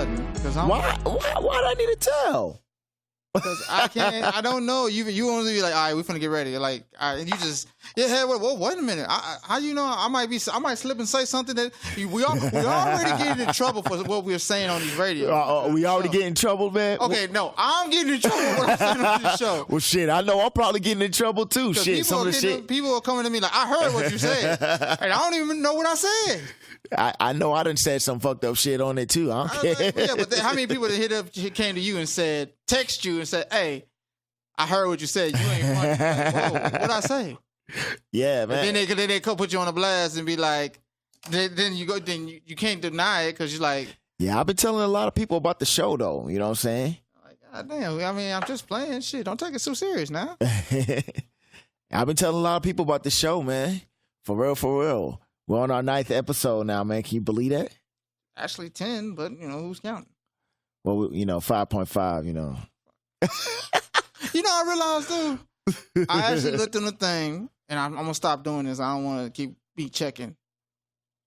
button because I'm. Why do I need to tell? Because I can't. I don't know. You want to be like, all right, we're finna get ready. Like, all right, and you just wait a minute. How you know? I might slip and say something that we already getting in trouble for what we're saying on these radios. We already getting in trouble, man. Okay, no, I'm getting in trouble for what I'm saying on this show. Well, shit, I know I'm probably getting in trouble too. Shit, some of the shit. People are coming to me like, I heard what you said, and I don't even know what I said. I know I done said some fucked up shit on it too. I don't care. Yeah, but how many people that came to you and said, text you and said, hey, I heard what you said. You ain't funny. Like, whoa, what'd I say? Yeah, man. And then they come put you on a blast and be like, then you can't deny it because you're like. Yeah, I've been telling a lot of people about the show though. You know what I'm saying? Like, God damn. I mean, I'm just playing shit. Don't take it so serious now. I've been telling a lot of people about the show, man. For real, for real. We're on our 9th episode now, man. Can you believe that? Actually 10, but, who's counting? Well, 5.5, I realized, dude, I actually looked on the thing, and I'm going to stop doing this. I don't want to be checking.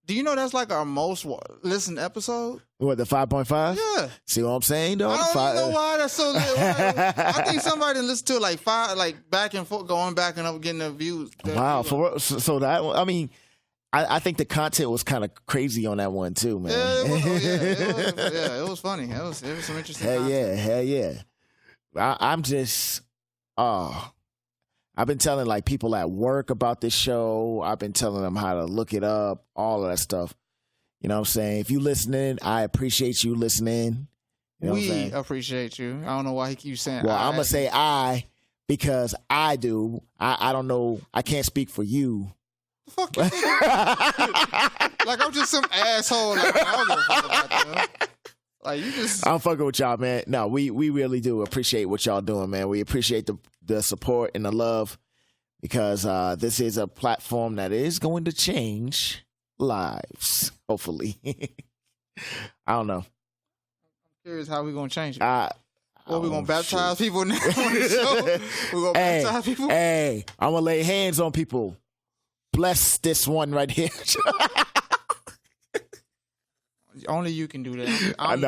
Do you know that's like our most listened episode? What, the 5.5? Yeah. See what I'm saying, though? I don't even know why that's so little. I think somebody listened to it like 5, like back and forth, going back and up, getting the views. Wow. So that, I mean... I think the content was kind of crazy on that one too, man. Yeah, it was funny. It was some interesting. Hell yeah. I'm just, I've been telling like people at work about this show. I've been telling them how to look it up, all of that stuff. You know what I'm saying? If you listening, I appreciate you listening. You know we appreciate you. I don't know why he keeps saying. Well, I'm gonna say I because I do. I don't know. I can't speak for you. Fuck you. Like I'm just some asshole. Like I don't give a fuck about that. Like you just. I'm fucking with y'all, man. No, we really do appreciate what y'all doing, man. We appreciate the support and the love because this is a platform that is going to change lives. Hopefully, I don't know. I'm curious how we gonna change it. Well, we're gonna baptize people now on the show. We're gonna baptize people. Hey, I'm gonna lay hands on people. Bless this one right here. Only you can do that. I'm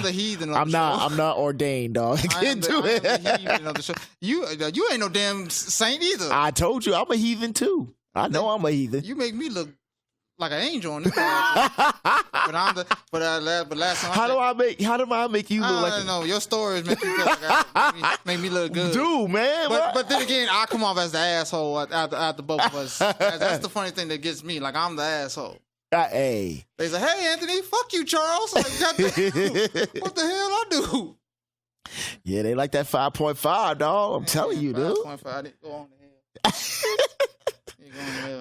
the heathen. I'm not ordained, dog. I can't do it. I'm the heathen of the show. You ain't no damn saint either. I told you I'm a heathen too. I know I'm a heathen. You make me look like an angel on this. but last time. How do I make you look like? I don't know. Your stories make me feel like make me look good. Dude, man. But then again, I come off as the asshole after both of us. That's the funny thing that gets me. Like I'm the asshole. Hey. They say, "Hey, Anthony, fuck you, Charles." Like, what the hell I do? Yeah, they like that 5.5, dog. I'm telling you, dude. 5.5. They go on the hell.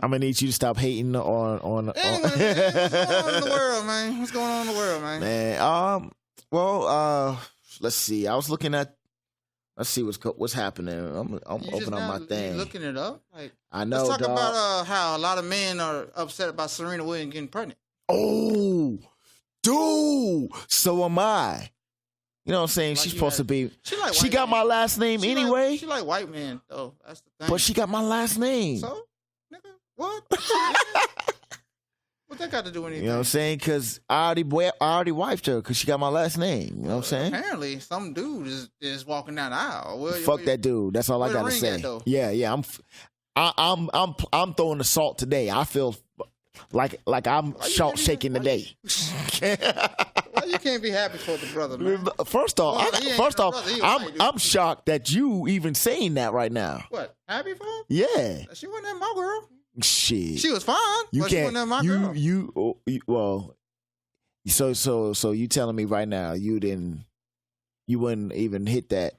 I'm gonna need you to stop hating on. What's going on in the world, man? What's going on in the world, man? Man, well, let's see. I was looking at. Let's see what's happening. I'm opening up my thing. You looking it up? Like, I know. Let's talk about how a lot of men are upset about Serena Williams getting pregnant. Oh, dude. So am I. You know what I'm saying? Like she's supposed to be. She got my last name anyway. She like white men, though. That's the thing. But she got my last name. So, nigga, what? What that got to do with anything? You know what I'm saying? Because I already wifed her because she got my last name. You know what I'm saying? Apparently, some dude is walking down the aisle. Fuck that dude. That's all I gotta say. Yeah. I'm throwing the salt today. I feel like I'm salt shaking today. Well, you can't be happy for the brother, man. First off, I'm shocked that you even saying that right now. What? Happy for him? Yeah. She wasn't that my girl. Shit. She was fine. You but can't. She wasn't that my girl. So you telling me right now you wouldn't even hit that?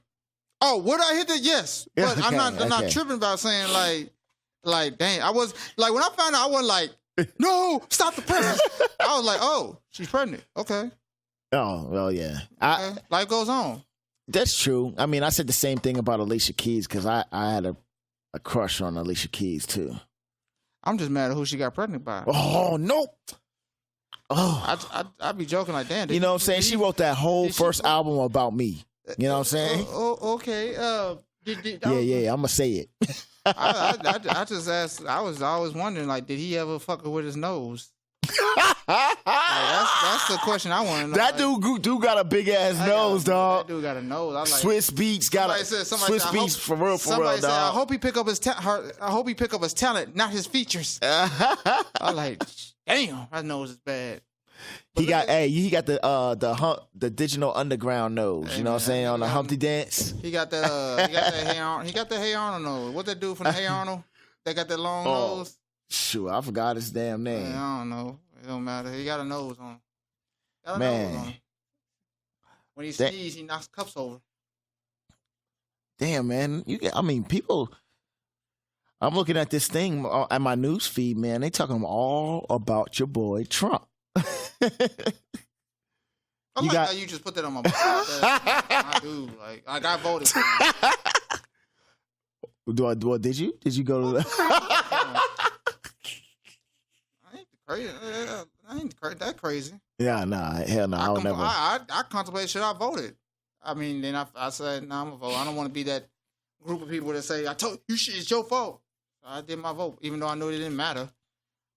Oh, would I hit that? Yes, but okay, I'm not tripping about saying like dang. I was like when I found out I wasn't like no stop the presses. I was like oh she's pregnant. Okay. Oh well yeah. Life goes on. That's true. I mean I said the same thing about Alicia Keys because I had a crush on Alicia Keys too. I'm just mad at who she got pregnant by. Oh, nope. Oh. I'd be joking like, damn. You know what I'm saying? She wrote that whole first album about me. You know what I'm saying? Okay. Yeah, I'm going to say it. I just asked, I was always wondering, like, did he ever fuck her with his nose? That's the question I want to know. That dude got a big ass nose, dog. That dude got a nose. I like Swiss Beats got a Swiss Beats for real, somebody said, dog. I hope he pick up his talent, not his features. I like, damn, that nose is bad. He got the digital underground nose. You know what I'm saying, on the Humpty Dance. He got that Hey Arnold. He got the Hey Arnold nose. What that dude from the Hey Arnold? They got that long nose. Shoot, I forgot his damn name. I don't know. It don't matter. He got a nose on. Man. Nose on. When he sneezes, he knocks cups over. Damn, man. People. I'm looking at this thing at my news feed, man. They talking all about your boy Trump. How you just put that on my my dude. Like I voted for him. Did you? Did you go to the I ain't that crazy. Yeah, hell no. I would never. I contemplated should I voted. I mean, then I said, no, I'm gonna vote. I don't want to be that group of people that say, I told you shit, it's your fault. So I did my vote, even though I knew it didn't matter.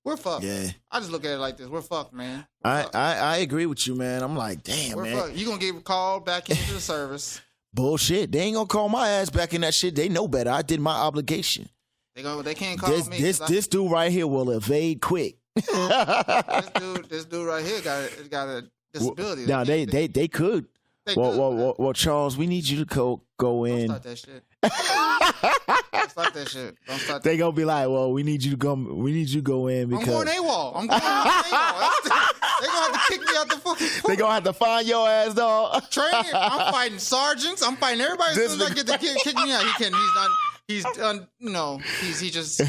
We're fucked. Yeah. I just look at it like this. We're fucked, man. I agree with you, man. I'm like, damn, We're man. fucked. You gonna get called back into the service. Bullshit. They ain't gonna call my ass back in that shit. They know better. I did my obligation. They can't call me. This dude right here will evade quick. this dude right here got a disability. Now they could. Well, Charles, we need you to go in. Don't start that shit. Don't start that shit. Don't start that. They gonna be like, well, we need you to go in because I'm going AWOL. I'm going AWOL. They gonna have to kick me out the fucking. They gonna have to find your ass, dog. Training. I'm fighting sergeants. I'm fighting everybody. As soon as I get to kick me out, he can. He's not. He's done. No. He just.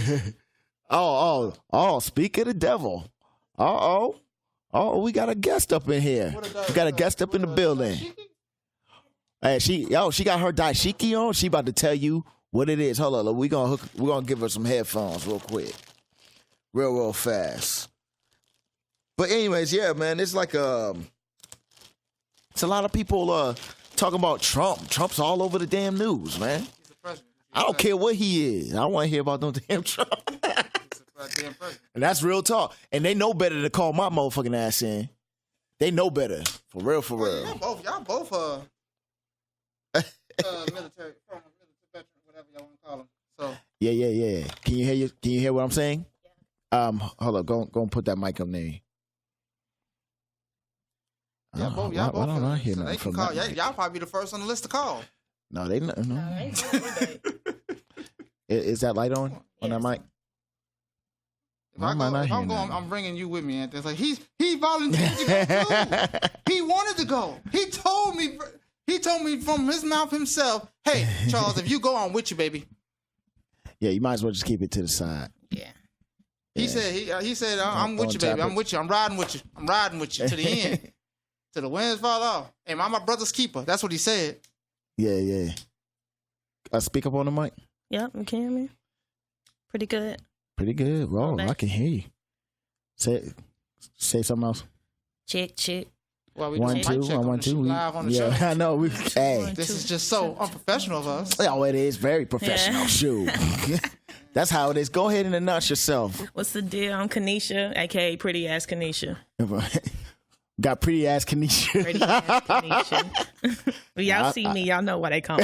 Oh! Speak of the devil. We got a guest up in here. We got a guest up in the building. Hey, she got her dashiki on. She about to tell you what it is. Hold on, we're gonna give her some headphones real quick, real fast. But anyways, yeah, man, it's like it's a lot of people talking about Trump. Trump's all over the damn news, man. He's the president. I don't care what he is. I don't want to hear about no damn Trump. And that's real talk. And they know better to call my motherfucking ass in. They know better. For real. Y'all both military veteran, whatever y'all want to call them. So Yeah. Can you hear what I'm saying? Yeah. Hold on, go and put that mic up there. Y'all both. Hear so they can call. Y'all probably be the first on the list to call. No, they no. Is that light on that mic? If I'm bringing you with me, Anthony. It's like he volunteered to go too. He wanted to go. He told me from his mouth himself, "Hey, Charles, if you go, I'm with you, baby." Yeah, you might as well just keep it to the side. Yeah. He said, I'm with you, baby. I'm with you. I'm riding with you. I'm riding with you to the end. To the winds fall off. Hey, I'm my brother's keeper. That's what he said. Yeah. Speak up on the mic. Yep, you can hear me. Pretty good. Pretty good. Bro, I can hear you. Say something else. Check. Well, we 1 2 1 2. Live on the show. I know. Hey, this is just so unprofessional of us. Oh, it is very professional. Yeah. Shoot. That's how it is. Go ahead and announce yourself. What's the deal? I'm Kanisha, aka Pretty Ass Kanisha. Got pretty ass Kanisha. Pretty ass Kanisha. Y'all see me, y'all know why they call me.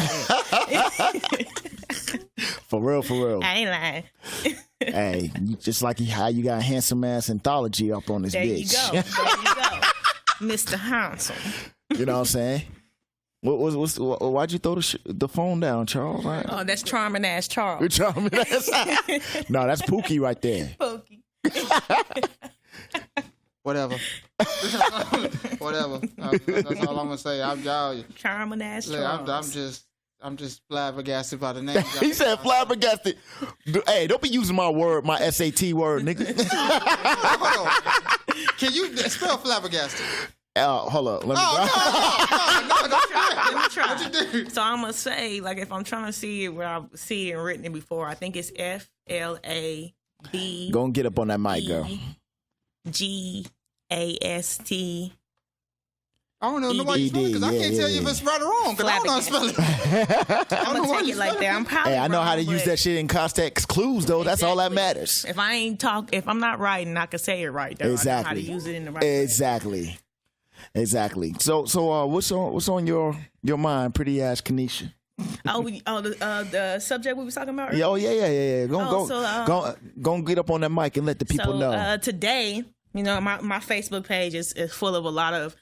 For real. I ain't lying. Hey, just like how you got handsome ass anthology up on this there bitch. There you go. Mr. Handsome. You know what I'm saying? Why'd you throw the phone down, Charles? Right? Oh, that's charming ass Charles. Charming ass. No, that's Pookie right there. Pookie. Whatever. That's all I'm gonna say. Charming ass Charles. I'm just flabbergasted by the name. He said flabbergasted. Hey, don't be using my SAT word, nigga. Hold on. Can you spell flabbergasted? Hold up. Let me try. What you do? So I'm gonna say, like, if I'm trying to see it where I see it and written it before, I think it's FLAB. Go and get up on that mic, girl. GAST I don't know why you spell it because I can't tell you if it's right or wrong because I don't know how to spell it. I'm gonna take it like that. I'm probably Hey, I know wrong, how to use but that shit in context clues though. That's all that matters. If I'm not writing, I can say it right. Though. Exactly. I know how to use it in the right way. Exactly. So what's on your mind, pretty ass Kanisha? The subject we were talking about. Yeah, yeah. Go get up on that mic and let the people know. Today, my Facebook page is full of a lot of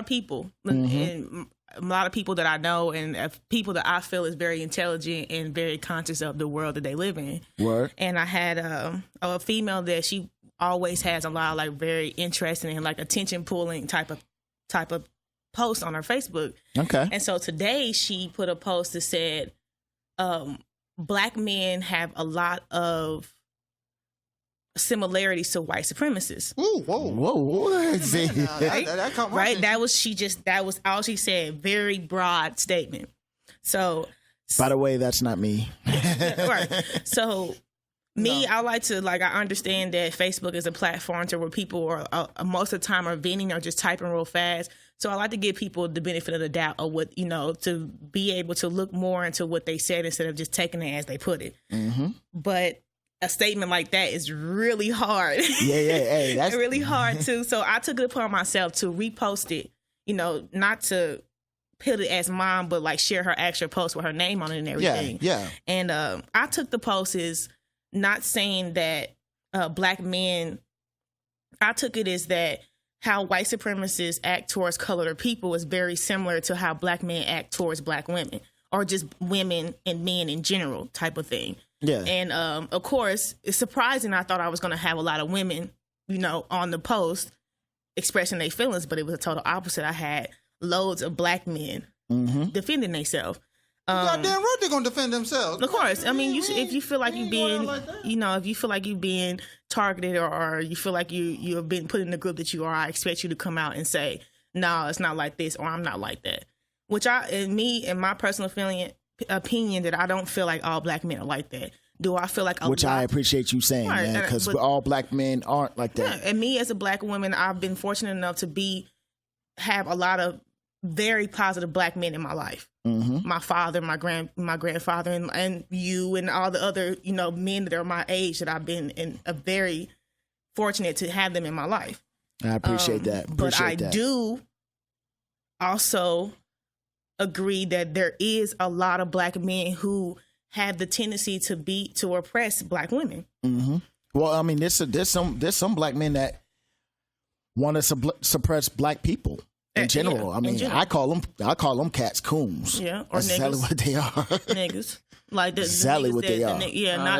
people, and a lot of people that I know, and people that I feel is very intelligent and very conscious of the world that they live in. Word. And I had a female that she always has a lot of like very interesting and like attention pulling type of posts on her Facebook. Okay. And so today she put a post that said, Black men have a lot of similarities to white supremacists. Ooh, whoa. That caught my Right? attention. That was all she said. Very broad statement. So By the way, that's not me. right. So I like to I understand that Facebook is a platform to where people are most of the time are venting or just typing real fast. So I like to give people the benefit of the doubt of what, to be able to look more into what they said instead of just taking it as they put it. Mm-hmm. But a statement like that is really hard. Yeah. Hey, that's really hard too. So I took it upon myself to repost it, not to put it as mine, but like share her actual post with her name on it and everything. Yeah. And I took the post as not saying that Black men, I took it as that how white supremacists act towards colored people is very similar to how Black men act towards Black women, or just women and men in general type of thing. Yeah. And of course, it's surprising. I thought I was going to have a lot of women, on the post expressing their feelings, but it was a total opposite. I had loads of Black men defending themselves. Goddamn right they're gonna defend themselves. Of course. I mean, if you feel like you're being, if you feel like you're being targeted or you feel like you have been put in the group that you are, I expect you to come out and say, no, it's not like this, or I'm not like that. Which in my personal opinion, that I don't feel like all Black men are like that. Do I feel like I appreciate you saying, right, man, because all Black men aren't like that. Yeah, and me as a Black woman, I've been fortunate enough to have a lot of very positive Black men in my life. Mm-hmm. My father, my grandfather, and you, and all the other men that are my age that I've been very fortunate to have them in my life. I appreciate that. But I do also agree that there is a lot of Black men who have the tendency to oppress Black women. Mm-hmm. Well, I mean, there's some Black men that want to suppress Black people. In general, I mean, I call them cats coons. Yeah, or that's niggas. exactly what they are. Niggas, like exactly what they are. Not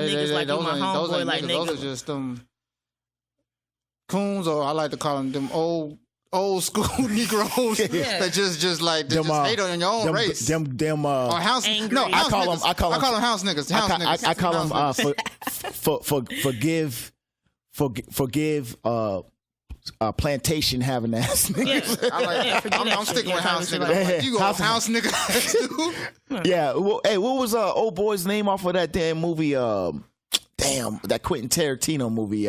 niggas like you, my homeboy, like niggas. Those are just them coons, or I like to call them old school Negroes that just hate on your own race. Or house. Angry. No, I call them house niggas. I call them forgive plantation having ass niggas. I'm sticking with house niggas. You go house nigga. Yeah. Well, hey, what was old boy's name off of that damn movie? That Quentin Tarantino movie.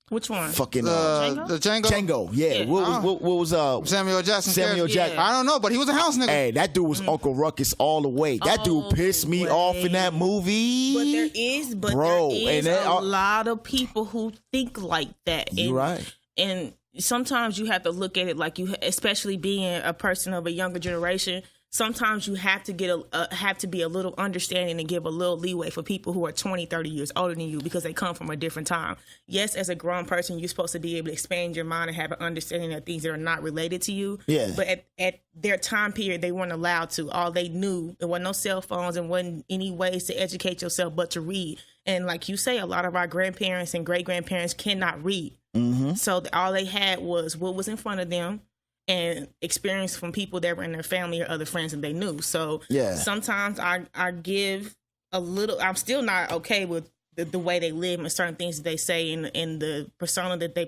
Which one? Fucking the Django. Django. Yeah. What was Samuel Jackson? Samuel Jackson. I don't know, but he was a house nigga. Hey, that dude was Uncle Ruckus all the way. That dude pissed me off in that movie. But there is a lot of people who think like that. You're right. And sometimes you have to look at it like especially being a person of a younger generation. Sometimes you have to be a little understanding and give a little leeway for people who are 20, 30 years older than you because they come from a different time. Yes, as a grown person, you're supposed to be able to expand your mind and have an understanding of things that are not related to you. Yeah. But at their time period, they weren't allowed to. All they knew, there wasn't no cell phones and wasn't any ways to educate yourself but to read. And like you say, a lot of our grandparents and great-grandparents cannot read. Mm-hmm. So all they had was what was in front of them and experience from people that were in their family or other friends that they knew. So sometimes I give a little, I'm still not okay with the way they live and certain things that they say and the persona that they,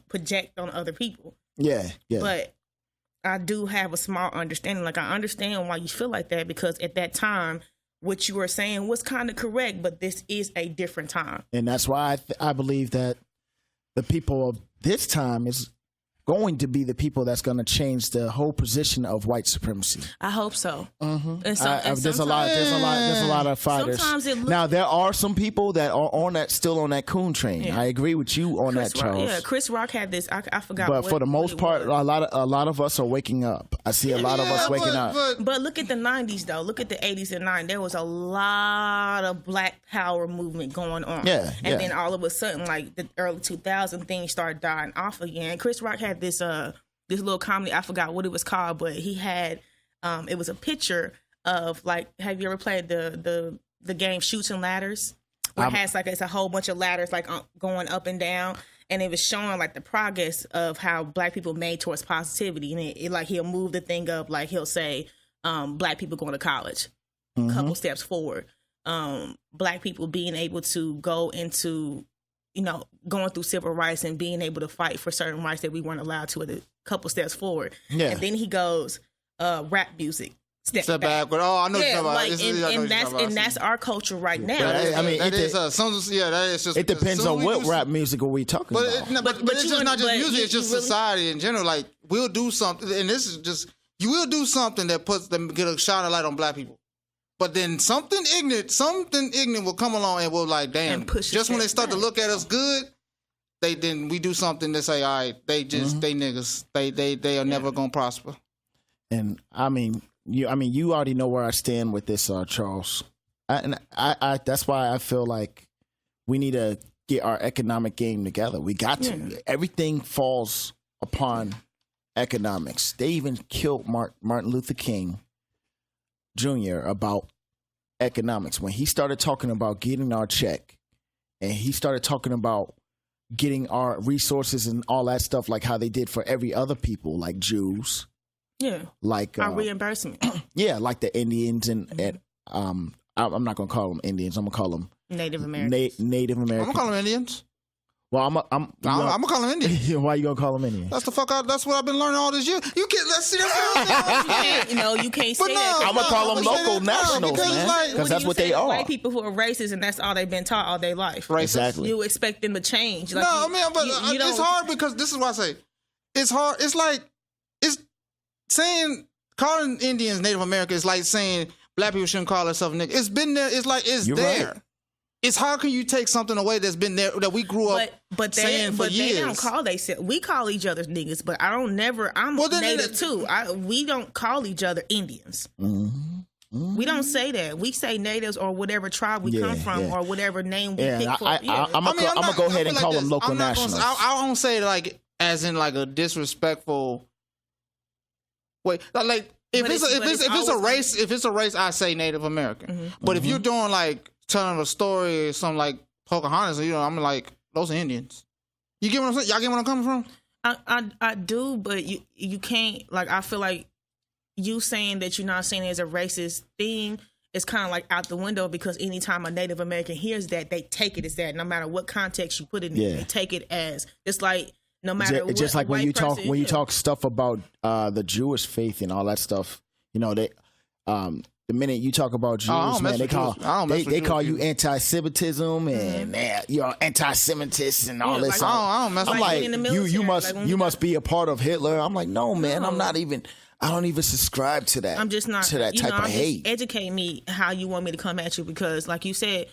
project on other people. Yeah. But I do have a small understanding. Like, I understand why you feel like that because at that time, what you were saying was kind of correct, but this is a different time. And that's why I believe that the people of this time is going to be the people that's going to change the whole position of white supremacy. I hope so. Mm-hmm. And There's a lot of fighters. Now there are some people that are on that still on that coon train. Yeah. I agree with you on Chris that, Charles. Rock, yeah, Chris Rock had this. I forgot. But for the most part, was. a lot of us are waking up. I see a lot of us waking up. But look at the 90s though. Look at the 80s and 90s. There was a lot of Black Power movement going on. Yeah, and then all of a sudden, like the early 2000s, things started dying off again. Chris Rock had this little comedy. I forgot what it was called, but he had it was a picture of like. Have you ever played the game Chutes and Ladders? Where it has like it's a whole bunch of ladders like going up and down, and it was showing like the progress of how Black people made towards positivity. And it like he'll move the thing up, like he'll say, Black people going to college, a couple steps forward. Black people being able to go into, going through civil rights and being able to fight for certain rights that we weren't allowed to at a couple steps forward. Yeah. And then he goes, rap music. Step back. Oh, I know yeah, what you're talking about. And that's our culture right now. It depends on what rap music are we talking about. But it's just not just music, it's just society in general. Like, we'll do something, and this is just, you will do something that get a shine of light on Black people. But then something ignorant will come along and we'll like, damn. Just when they start to look at us good, then we do something to say, all right, they niggas. They are never gonna prosper. And you already know where I stand with this, Charles. I that's why I feel like we need to get our economic game together. We got to. Yeah. Everything falls upon economics. They even killed Martin Luther King Jr. about economics when he started talking about getting our check, and he started talking about getting our resources and all that stuff, like how they did for every other people, like Jews. Yeah, like our reimbursement. Yeah, like the Indians and I'm not gonna call them Indians. I'm gonna call them Native Americans. Native Americans. I'm gonna call them Indians. Well, I'm gonna call them Indians. Why you gonna call them Indians? That's that's what I've been learning all this year. You can't. Let's see. You can't say that. I'm gonna call them local nationals, man, because that's what they are. White people who are racist, and that's all they've been taught all their life. Racist. Exactly. You expect them to change. Like, no, but it's hard because this is why I say it's hard. It's like calling Indians Native American is like saying Black people shouldn't call themselves niggas. It's been there. It's like it's there. Right. It's how can you take something away that's been there that we grew up saying for years? They don't call themselves. We call each other niggas, but I'm Native too. We don't call each other Indians. Mm-hmm. We don't say that. We say natives or whatever tribe we come from or whatever name we pick for. I'm gonna go ahead and call them local nationals. I don't say like as in like a disrespectful way. Like if it's a race, I say Native American. Mm-hmm. But if you're doing like telling a story or something like Pocahontas, I'm like, those are Indians. You get what I'm saying? Y'all get where I'm coming from? I do, but you can't, like, I feel like you saying that you're not saying it as a racist thing is kind of like out the window, because anytime a Native American hears that, they take it as that. No matter what context you put it in, they take it as, it's like, no matter what. Just like when you talk stuff about the Jewish faith and all that stuff, they the minute you talk about Jews, man, they call you anti-Semitism and man, you're anti-Semitist and all this. I don't mess. I'm like, you must be a part of Hitler. I'm like, no, man, I don't even subscribe to that. I'm just not to that type of hate. Educate me how you want me to come at you, because, like you said,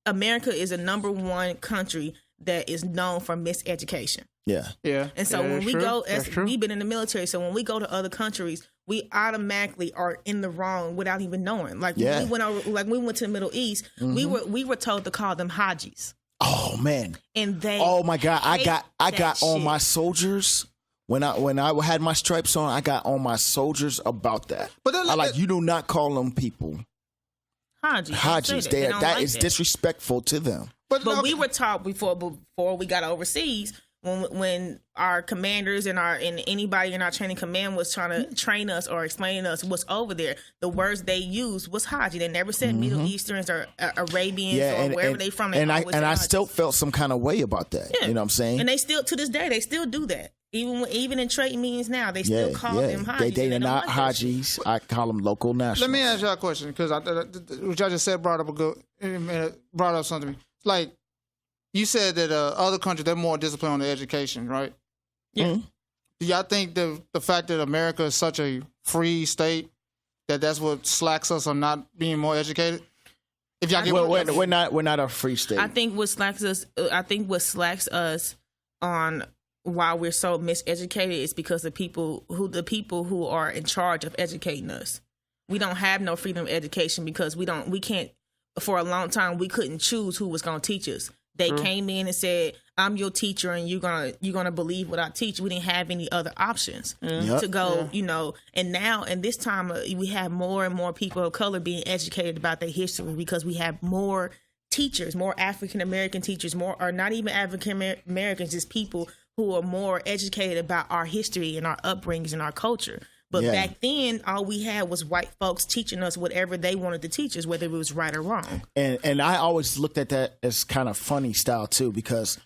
America is a number one country that is known for miseducation. Yeah. And so when we go, we've been in the military, so when we go to other countries, we automatically are in the wrong without even knowing. Like when we went to the Middle East, we were told to call them Hajis. Oh man. And they oh my God, I got on my soldiers when I had my stripes on. I got on my soldiers about that. But you do not call them people Hajis. That is disrespectful to them. But we were taught before we got overseas, when our commanders and anybody in our training command was trying to train us or explain to us what's over there, the words they used was Haji. They never said Middle Easterns or Arabians or wherever they from. I still felt some kind of way about that. Yeah. You know what I'm saying? And they still, to this day, they still do that. Even in trade meetings now, they still call them Hajis. They not Hajis. I call them local nationals. Let me ask y'all a question, because what y'all just said brought up something. Like, you said that other countries, they're more disciplined on their education, right? Yeah. do y'all think the fact that America is such a free state that's what slacks us on not being more educated? If y'all get we're not a free state. I think what slacks us on why we're so miseducated is because the people who are in charge of educating us. We don't have no freedom of education because we can't. For a long time, we couldn't choose who was going to teach us. They came in and said, "I'm your teacher, and you're gonna believe what I teach." We didn't have any other options to go, And now, in this time, we have more and more people of color being educated about their history because we have more teachers, more African American teachers, or not even African Americans, just people who are more educated about our history and our upbringings and our culture. But back then, all we had was white folks teaching us whatever they wanted to teach us, whether it was right or wrong. And I always looked at that as kind of funny style too, because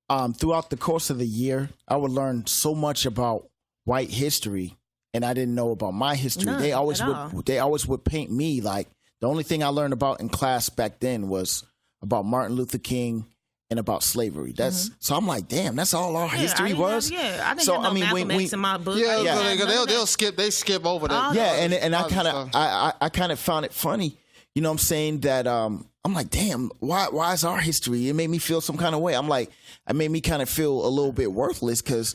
throughout the course of the year, I would learn so much about white history, and I didn't know about my history. None They at always would paint me like the only thing I learned about in class back then was about Martin Luther King and about slavery. So I'm like, damn, that's all our history was. I didn't have no Malcolm X in my book. They'll skip over that. And I kind of found it funny. You know what I'm saying? That I'm like, damn, why is our history? It made me feel some kind of way. I'm like, it made me kind of feel a little bit worthless because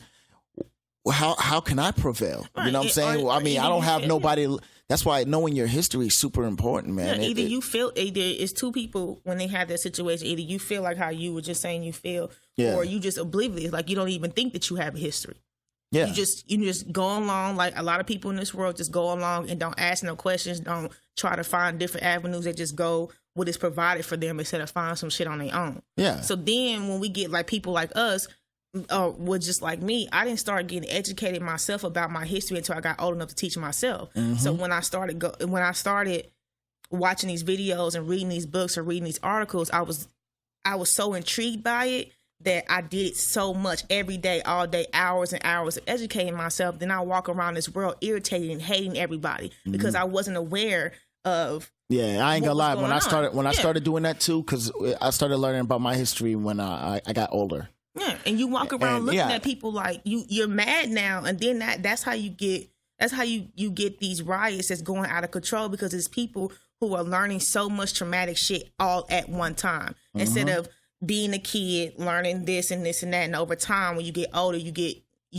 how can I prevail? Right. You know what I'm saying? I don't have nobody. That's why knowing your history is super important, man. Either it's two people when they have that situation. Either you feel like how you were just saying you feel, or you just oblivious, like you don't even think that you have a history. Yeah, you just go along like a lot of people in this world just go along and don't ask no questions, don't try to find different avenues. They just go what is provided for them instead of find some shit on their own. Yeah. So then when we get like people like us. Was just like me. I didn't start getting educated myself about my history until I got old enough to teach myself. So when I started watching these videos and reading these books or reading these articles, I was so intrigued by it that I did it so much every day, all day, hours and hours of educating myself. Then I walk around this world irritated and hating everybody because I wasn't aware of. Yeah, I ain't gonna lie. When I started doing that too, because I started learning about my history when I got older. Yeah, and you walk around looking at people like you're mad now, and then that's how you get these riots that's going out of control because it's people who are learning so much traumatic shit all at one time instead of being a kid learning this and this and that, and over time when you get older you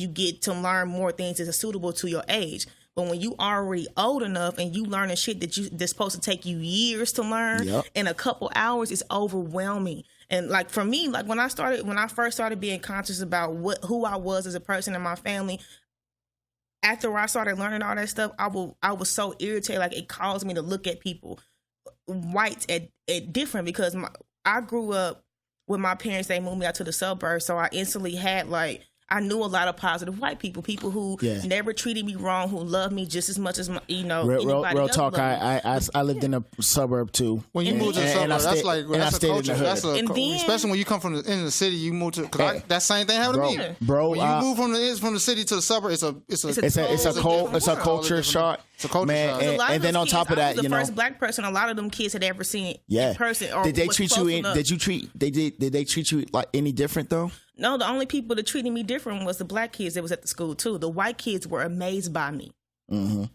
get to learn more things that are suitable to your age. But when you already old enough and you learning shit that's supposed to take you years to learn in a couple hours, it's overwhelming. And like for me, like when I first started being conscious about who I was as a person in my family, after I started learning all that stuff, I was so irritated. Like it caused me to look at people, whites at different because I grew up with my parents. They moved me out to the suburbs, so I instantly had I knew a lot of positive white people who never treated me wrong, who loved me just as much as real talk. I lived in a suburb too. When you move to the suburb, that's a culture. Especially when you come from in the city, you move to that same thing happened to me, bro. When you move from the city to the suburb, it's a culture shock. It's a culture shock. And then on top of that, the first black person a lot of them kids had ever seen in person. Or did they treat you? Did they treat you like any different though? No, the only people that treated me different was the black kids that was at the school too. The white kids were amazed by me. That's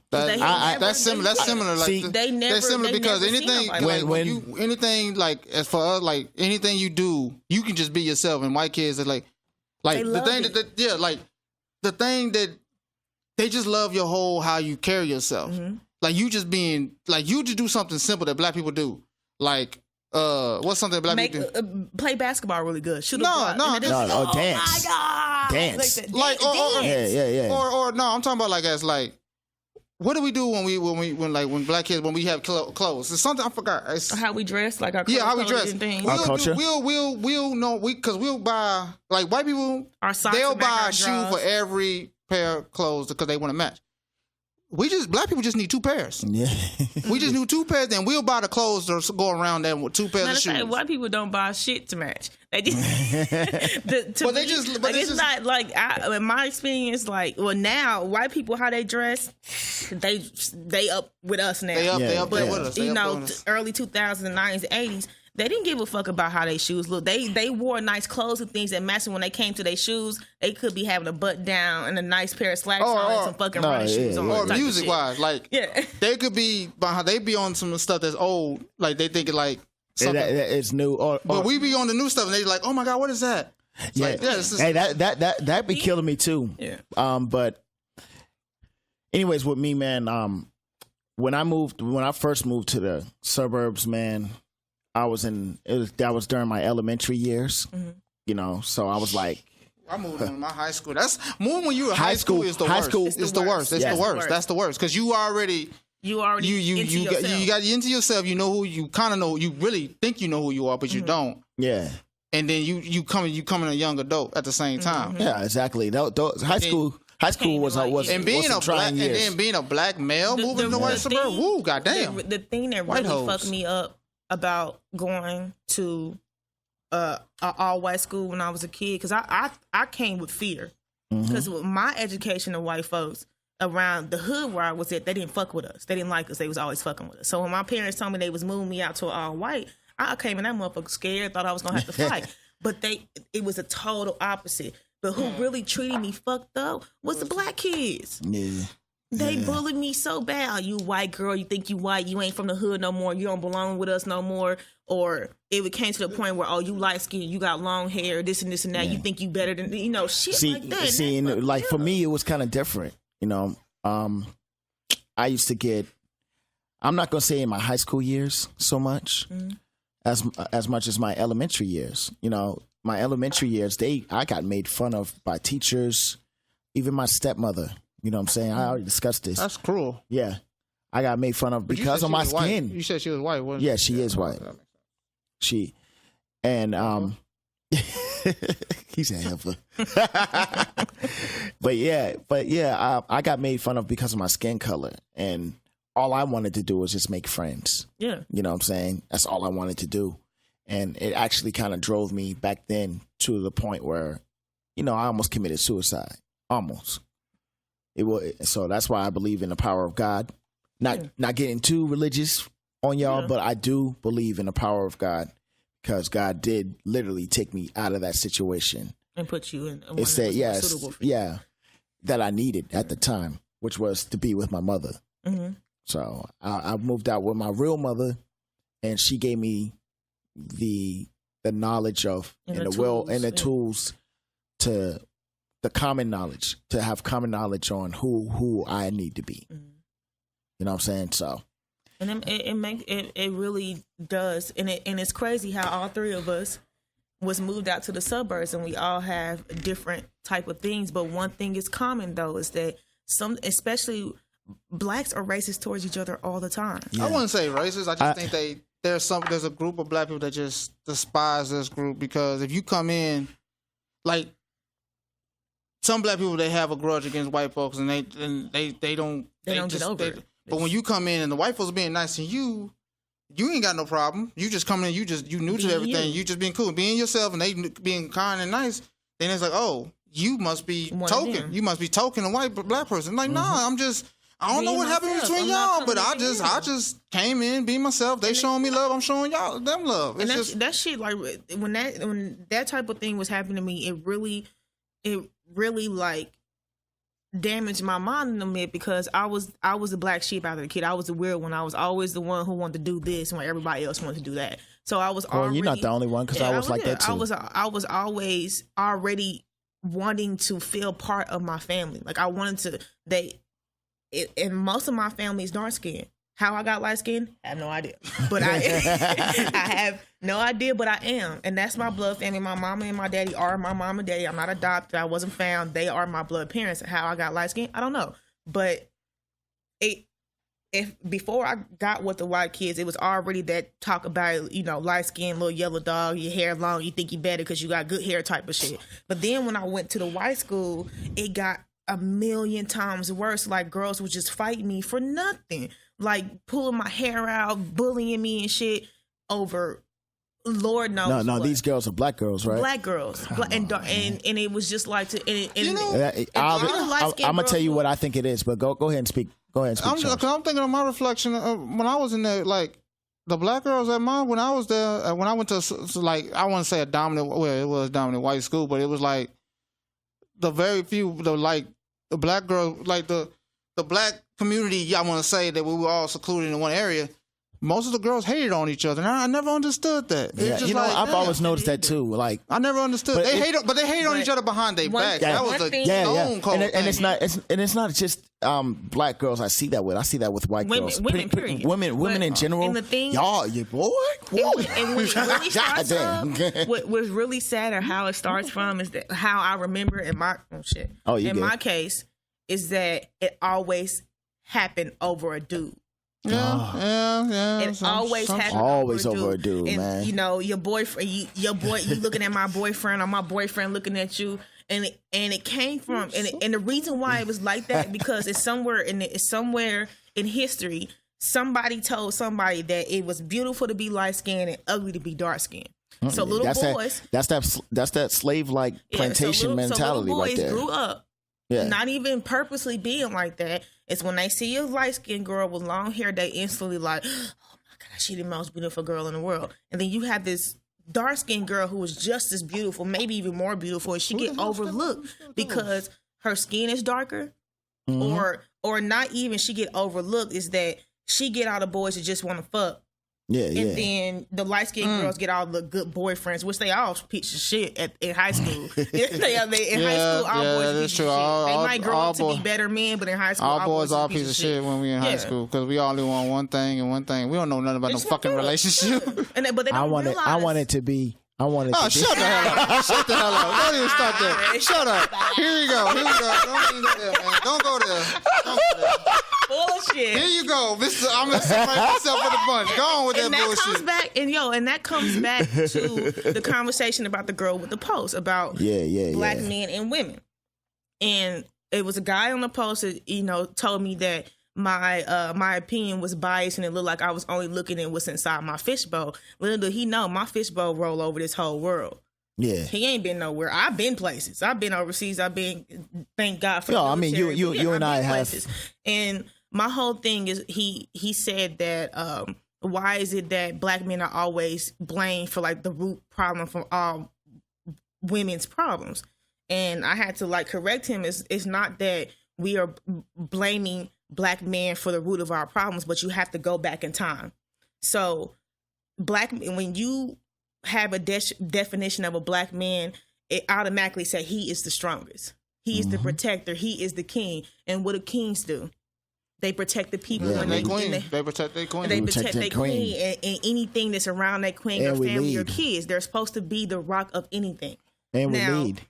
similar. They're similar because anything as for us, like anything you do, you can just be yourself. And white kids are like the thing that they just love your whole how you carry yourself. Like you just being like you just do something simple that black people do, like. What's something black people do? Play basketball really good. Shoot dance. Oh my God. Dance. Or no, I'm talking about what do we do when black kids when we have clothes? It's something I forgot. It's how we dress, like our clothes, how we dress. Our culture. We'll know because we'll buy like white people. They'll buy a shoe for every pair of clothes because they want to match. Black people just need two pairs. Yeah. We just need two pairs, and we'll buy the clothes to go around there with two pairs of shoes. White people don't buy shit to match. They just, it's not like in my experience. Like, well, now white people how they dress, they up with us now. They up there with us. Early 2000s, 90s, 80s. They didn't give a fuck about how their shoes look. They wore nice clothes and things that matched. When they came to their shoes, they could be having a button down and a nice pair of slacks on and some fucking running shoes on. Or music wise, like they could be behind. They be on some stuff that's old. Like they think it like something it's new. But we be on the new stuff and they like, oh my god, what is that? It's yeah, like, just, hey, that be killing me too. Yeah. But anyways, with me, man, when I first moved to the suburbs, man, that was during my elementary years, you know, so I was like, I moved in my high school. That's more when you were high school is the worst. It's the worst. It's the worst. That's the worst because you already you got into yourself. You know who you kind of know. You really think you know who you are, but you don't. Yeah. And then you come a young adult at the same time. Yeah, exactly. High school was and being a black and then being a black male moving to white suburb. Woo, goddamn. The thing that really fucked me up about going to an all white school when I was a kid, because I came with fear, because with my education of white folks around the hood where I was at, they didn't fuck with us. They didn't like us. They was always fucking with us. So when my parents told me they was moving me out to an all white, I came in that motherfucker scared, thought I was gonna have to fight. But it was a total opposite. But who really treated me fucked up was the black kids. Yeah. They bullied me so bad. You white girl, you think you white, you ain't from the hood no more, you don't belong with us no more. Or it came to the point where, oh, you light skin, you got long hair, this and this and that, you think you better than, shit like that. See, like for me, it was kind of different. I used to get, I'm not going to say in my high school years so much, as much as my elementary years. My elementary years, I got made fun of by teachers, even my stepmother. You know what I'm saying? I already discussed this. That's cruel. Yeah. I got made fun of because of my skin. You said she was white, wasn't Yeah, she is white. He's a heifer. but yeah, I got made fun of because of my skin color. And all I wanted to do was just make friends. Yeah. You know what I'm saying? That's all I wanted to do. And it actually kind of drove me back then to the point where, I almost committed suicide. Almost. So that's why I believe in the power of God. Not getting too religious on y'all, but I do believe in the power of God, because God did literally take me out of that situation and put you in. It said that I needed at the time, which was to be with my mother. Mm-hmm. So I moved out with my real mother, and she gave me the knowledge of and the will and the tools to the common knowledge, to have common knowledge on who I need to be. Mm-hmm. You know what I'm saying? So, and it really does, and it's crazy how all three of us was moved out to the suburbs, and we all have different type of things. But one thing is common though, is that especially blacks, are racist towards each other all the time. Yeah. I wouldn't say racist. I just think there's a group of black people that just despise this group, because if you come in, like some black people, they have a grudge against white folks, and they don't get over it. But when you come in and the white folks are being nice to you, you ain't got no problem. You just come in, you new to everything. You just being cool, being yourself, and they being kind and nice. Then it's like, oh, you must be token. You must be token a black person. Like, nah, I don't know what happened between y'all, but I just came in, be myself. They showing me love. I'm showing y'all them love. It's and that shit, like when that type of thing was happening to me, it really like damaged my mind a bit, because I was the black sheep out of the kid. I was the weird one. I was always the one who wanted to do this when everybody else wanted to do that. So I was already. You're not the only one, because I was like that too. I was always already wanting to feel part of my family. Like I wanted to. And most of my family is dark skinned. How I got light skin, I have no idea. But I have no idea, but I am. And that's my blood family. My mama and my daddy are my mama and daddy. I'm not adopted. I wasn't found. They are my blood parents. How I got light skin, I don't know. But if before I got with the white kids, it was already that talk about, light skin, little yellow dog, your hair long, you think you better because you got good hair type of shit. But then when I went to the white school, it got 1,000,000 times worse. Like girls would just fight me for nothing. Like pulling my hair out, bullying me and shit over Lord knows. No, these girls are black girls, right? Black girls, and it was just like I'm gonna tell you what I think it is, but go ahead and speak. Go ahead and speak. I'm thinking of my reflection when I was in there. Like the black girls at mine, when I was there, when I went to like, I want to say a dominant, well, it was dominant white school, but it was like the very few, the black girls, like the black community, I want to say that we were all secluded in one area. Most of the girls hated on each other, and I never understood that. Yeah, just you know, like, I've damn. always noticed that too. Like, I never understood. They hate on each other behind their back. yeah, That was one a thing- stone cold and thing. it's not just black girls. I see that with white girls. Women, period. Women in general. And the thing, y'all, you boy. and what really starts Goddamn. what's really sad or how it starts from is that how I remember in my my case is that it always happened over a dude. Yeah. It always happened. Always over a dude, and, man. You know, your boyfriend, you looking at my boyfriend, or my boyfriend looking at you, and it came from, and the reason why it was like that because it's somewhere in history, somebody told somebody that it was beautiful to be light skinned and ugly to be dark skinned. So little boys, that's that slave like plantation mentality so little boys right there. grew up. Yeah. Not even purposely being like that. It's when they see a light skinned girl with long hair, they instantly like, oh my God, she's the most beautiful girl in the world. And then you have this dark skinned girl who is just as beautiful, maybe even more beautiful, and she get overlooked because her skin is darker, or not even she get overlooked is that she get all the boys that just want to fuck. Yeah, And then the light skinned girls get all the good boyfriends, which they all piece of shit in high school. In high school, all boys are piece of shit. They might grow up to be better men, but in high school, all boys are a piece of shit when we in high school because we only want one thing and one thing. We don't know nothing about no fucking relationship. But they don't realize. I want it to be. Oh, shut the hell up. Shut the hell up. Don't even start there. Shut up. Here you go. Don't even go there, man. Don't go there. Bullshit. Here you go. I'm going to separate myself from the bunch. Go on with that bullshit. Comes back, and that comes back to the conversation about the girl with the post about black men and women. And it was a guy on the post that, told me that my opinion was biased and it looked like I was only looking at what's inside my fishbowl. Little did he know my fishbowl roll over this whole world. Yeah, he ain't been nowhere. I've been places. I've been overseas. I've been. Thank God for. No, I mean you and I have. Places. And my whole thing is he said that why is it that black men are always blamed for like the root problem from all women's problems? And I had to like correct him. It's not that we are blaming black men for the root of our problems, but you have to go back in time. So when you have a definition of a black man, it automatically say he is the strongest. He is the protector. He is the king. And what do kings do? They protect the people. Yeah, they protect their queen. They protect their queen and anything that's around that queen, their family, or kids. They're supposed to be the rock of anything. And we lead.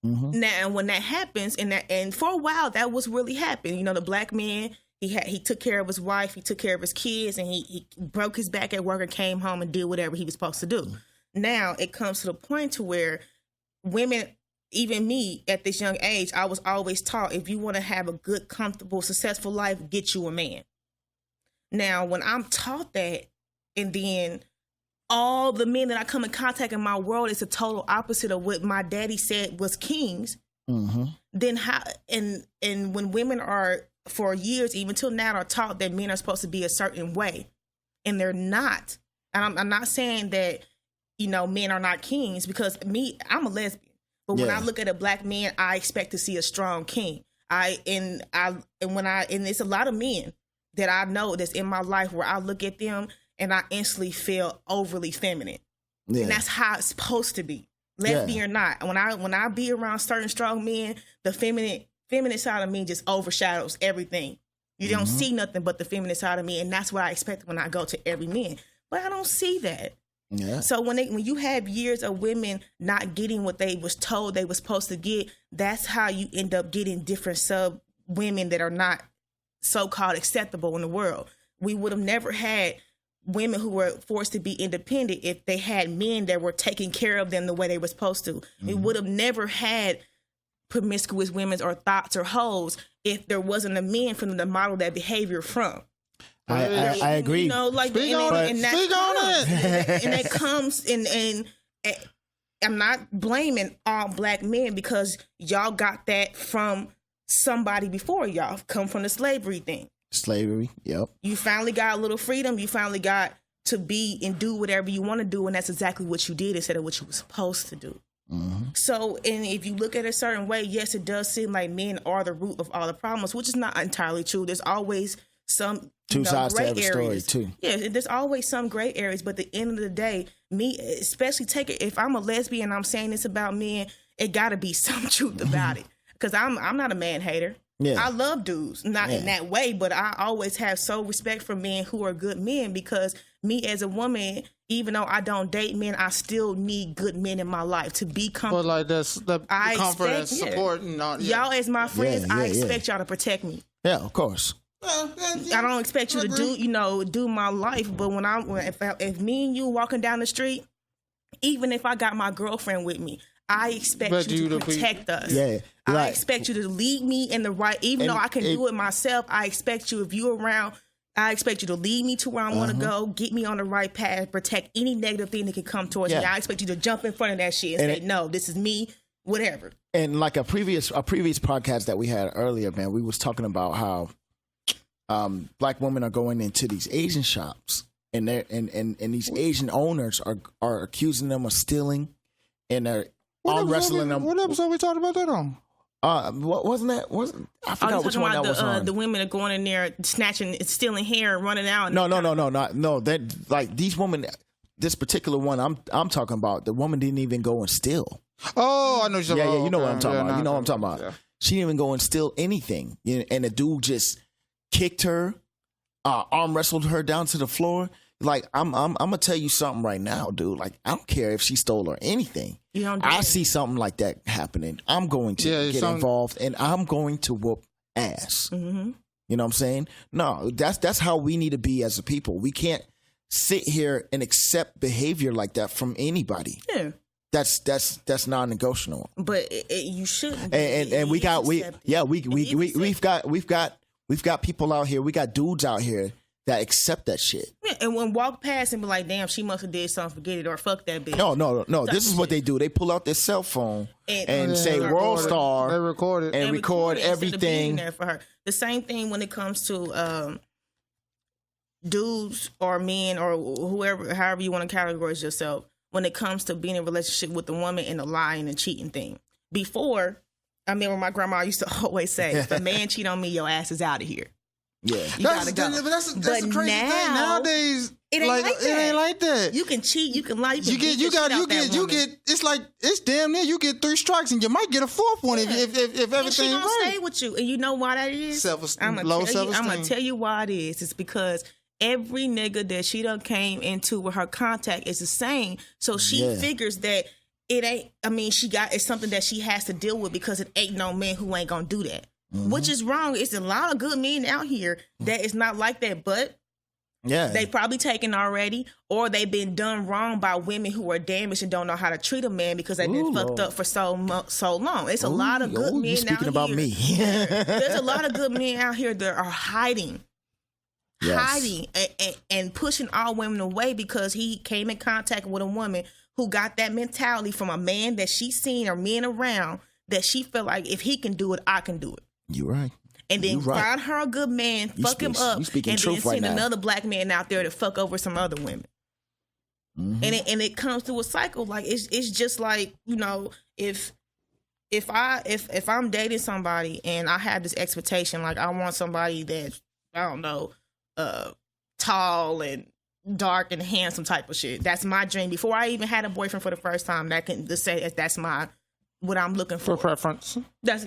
Now, when that happens, and for a while, that was really happening. The black man, he took care of his wife, he took care of his kids, and he broke his back at work and came home and did whatever he was supposed to do. Now, it comes to the point to where women, even me at this young age, I was always taught, if you want to have a good, comfortable, successful life, get you a man. Now, when I'm taught that, and then all the men that I come in contact in my world is the total opposite of what my daddy said was kings. Then how? And when women are for years, even till now, are taught that men are supposed to be a certain way, and they're not. And I'm not saying that men are not kings, because I'm a lesbian, but when I look at a black man, I expect to see a strong king. And it's a lot of men that I know that's in my life where I look at them and I instantly feel overly feminine. Yeah. And that's how it's supposed to be. Lesbian or not. When I be around certain strong men, the feminine side of me just overshadows everything. You don't see nothing but the feminine side of me, and that's what I expect when I go to every man. But I don't see that. Yeah. So when you have years of women not getting what they was told they was supposed to get, that's how you end up getting different sub women that are not so-called acceptable in the world. We would have never had women who were forced to be independent if they had men that were taking care of them the way they were supposed to. We would have never had promiscuous women or thoughts or hoes if there wasn't a man from the model that behavior from. I agree. Speak on it. And that comes and I'm not blaming all black men, because y'all got that from somebody before y'all, come from the slavery thing. Slavery, yep. You finally got a little freedom. You finally got to be and do whatever you want to do, and that's exactly what you did instead of what you were supposed to do. So, and if you look at it a certain way, yes, it does seem like men are the root of all the problems, which is not entirely true. There's always some Two sides to gray every story, areas. too. Yeah, there's always some gray areas, but at the end of the day, me, especially if I'm a lesbian, I'm saying this about men, it got to be some truth about it, because I'm not a man hater. Yeah. I love dudes, not in that way, but I always have so respect for men who are good men, because me as a woman, even though I don't date men, I still need good men in my life to be comfortable. But like that's the comfort and expect- yeah. support and all. Yeah. Y'all as my friends, Yeah, I yeah, expect y'all to protect me. Yeah, of course. I don't expect you to do my life, but if me and you walking down the street, even if I got my girlfriend with me, I expect you to protect us. Yeah, I right. expect you to lead me in the right, even though I can do it myself. I expect you, if you're around, I expect you to lead me to where I want to go, get me on the right path, protect any negative thing that could come towards me. I expect you to jump in front of that shit and say, no, this is me, whatever. And like a previous podcast that we had earlier, man, we was talking about how black women are going into these Asian shops, and these Asian owners are accusing them of stealing, and they're arm wrestling them. What episode we talked about that on? What wasn't that? I forgot which one that was on. The women are going in there snatching, stealing hair, and running out. No. That like these women. This particular one I'm talking about. The woman didn't even go and steal. Oh, I know you're talking about. Yeah, you know what I'm talking about. Nah, You know what I'm talking about. yeah. She didn't even go and steal anything. And the dude just kicked her, arm wrestled her down to the floor. Like, I'm gonna tell you something right now, dude. Like, I don't care if she stole or anything. I see something like that happening, I'm going to get involved, and I'm going to whoop ass. Mm-hmm. You know what I'm saying? No, that's how we need to be as a people. We can't sit here and accept behavior like that from anybody. Yeah. That's non-negotiable. But you shouldn't. And we've got people out here. We got dudes out here that accept that shit. Yeah, and when walk past and be like, damn, she must have did something, forget it, or fuck that bitch. No. This is what they do. They pull out their cell phone and say World Star. They record it. And record everything. There for her. The same thing when it comes to dudes or men or whoever, however you want to categorize yourself, when it comes to being in a relationship with a woman and the lying and cheating thing. Before, I remember my grandma used to always say, if a man cheat on me, your ass is out of here. Yeah, That's the crazy thing. Nowadays, it ain't like that. It ain't like that. You can cheat, you can lie, you get. It's like it's damn near you get 3 strikes and you might get a 4th one if everything's and she gonna right. stay with you, and you know why that is? I'm gonna tell you why it is. It's because every nigga that she done came into with her contact is the same, so she figures that it ain't. I mean, it's something that she has to deal with because it ain't no man who ain't gonna do that. Mm-hmm. Which is wrong. It's a lot of good men out here that is not like that, but they probably taken already, or they've been done wrong by women who are damaged and don't know how to treat a man because they've been fucked up for so long. It's a lot of good men out here. Speaking about me. There's a lot of good men out here that are hiding and pushing all women away because he came in contact with a woman who got that mentality from a man that she's seen or men around that she felt like if he can do it, I can do it. You're right. And then find her a good man, fuck him up, and then send another black man out there to fuck over some other women. Mm-hmm. And it comes through a cycle. Like it's just like, you know, if I'm dating somebody and I have this expectation, like I want somebody that, I don't know, tall and dark and handsome type of shit. That's my dream. Before I even had a boyfriend for the first time, that can just say that's what I'm looking for. For preference. That's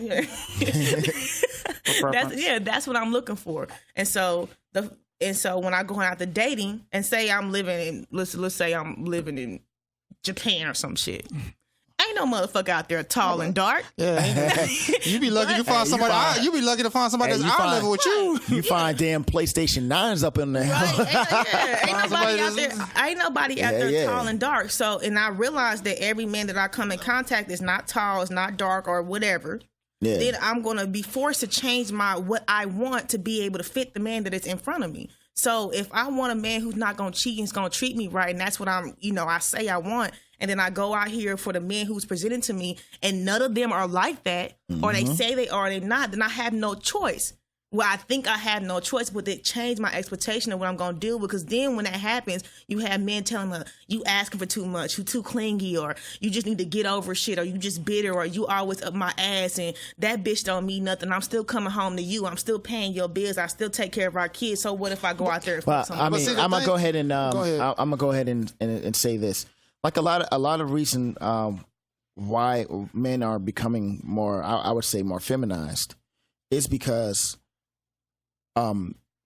that's what I'm looking for. And so when I go out to dating and say I'm living in let's say I'm living in Japan or some shit. Ain't no motherfucker out there tall and dark. Yeah. You be lucky to find somebody. You be lucky to find somebody that's our level with you. You find damn PlayStation 9s up in there. Right. Ain't nobody out there tall and dark. So, and I realized that every man that I come in contact is not tall, is not dark or whatever. Yeah. Then I'm going to be forced to change what I want to be able to fit the man that is in front of me. So if I want a man who's not going to cheat and is going to treat me right, and that's what I say I want, and then I go out here for the men who's presented to me, and none of them are like that, or they say they are, they're not, then I have no choice. well, I think I had no choice, but it changed my expectation of what I'm going to do, because then when that happens, you have men telling me, you asking for too much, you too clingy, or you just need to get over shit, or you just bitter, or you always up my ass, and that bitch don't mean nothing. I'm still coming home to you. I'm still paying your bills. I still take care of our kids. So what if I go out there and fuck Well, I somebody? mean, I'm gonna go ahead and I'm gonna go ahead and say this. Like a lot of reason why men are becoming more, I would say, more feminized, is because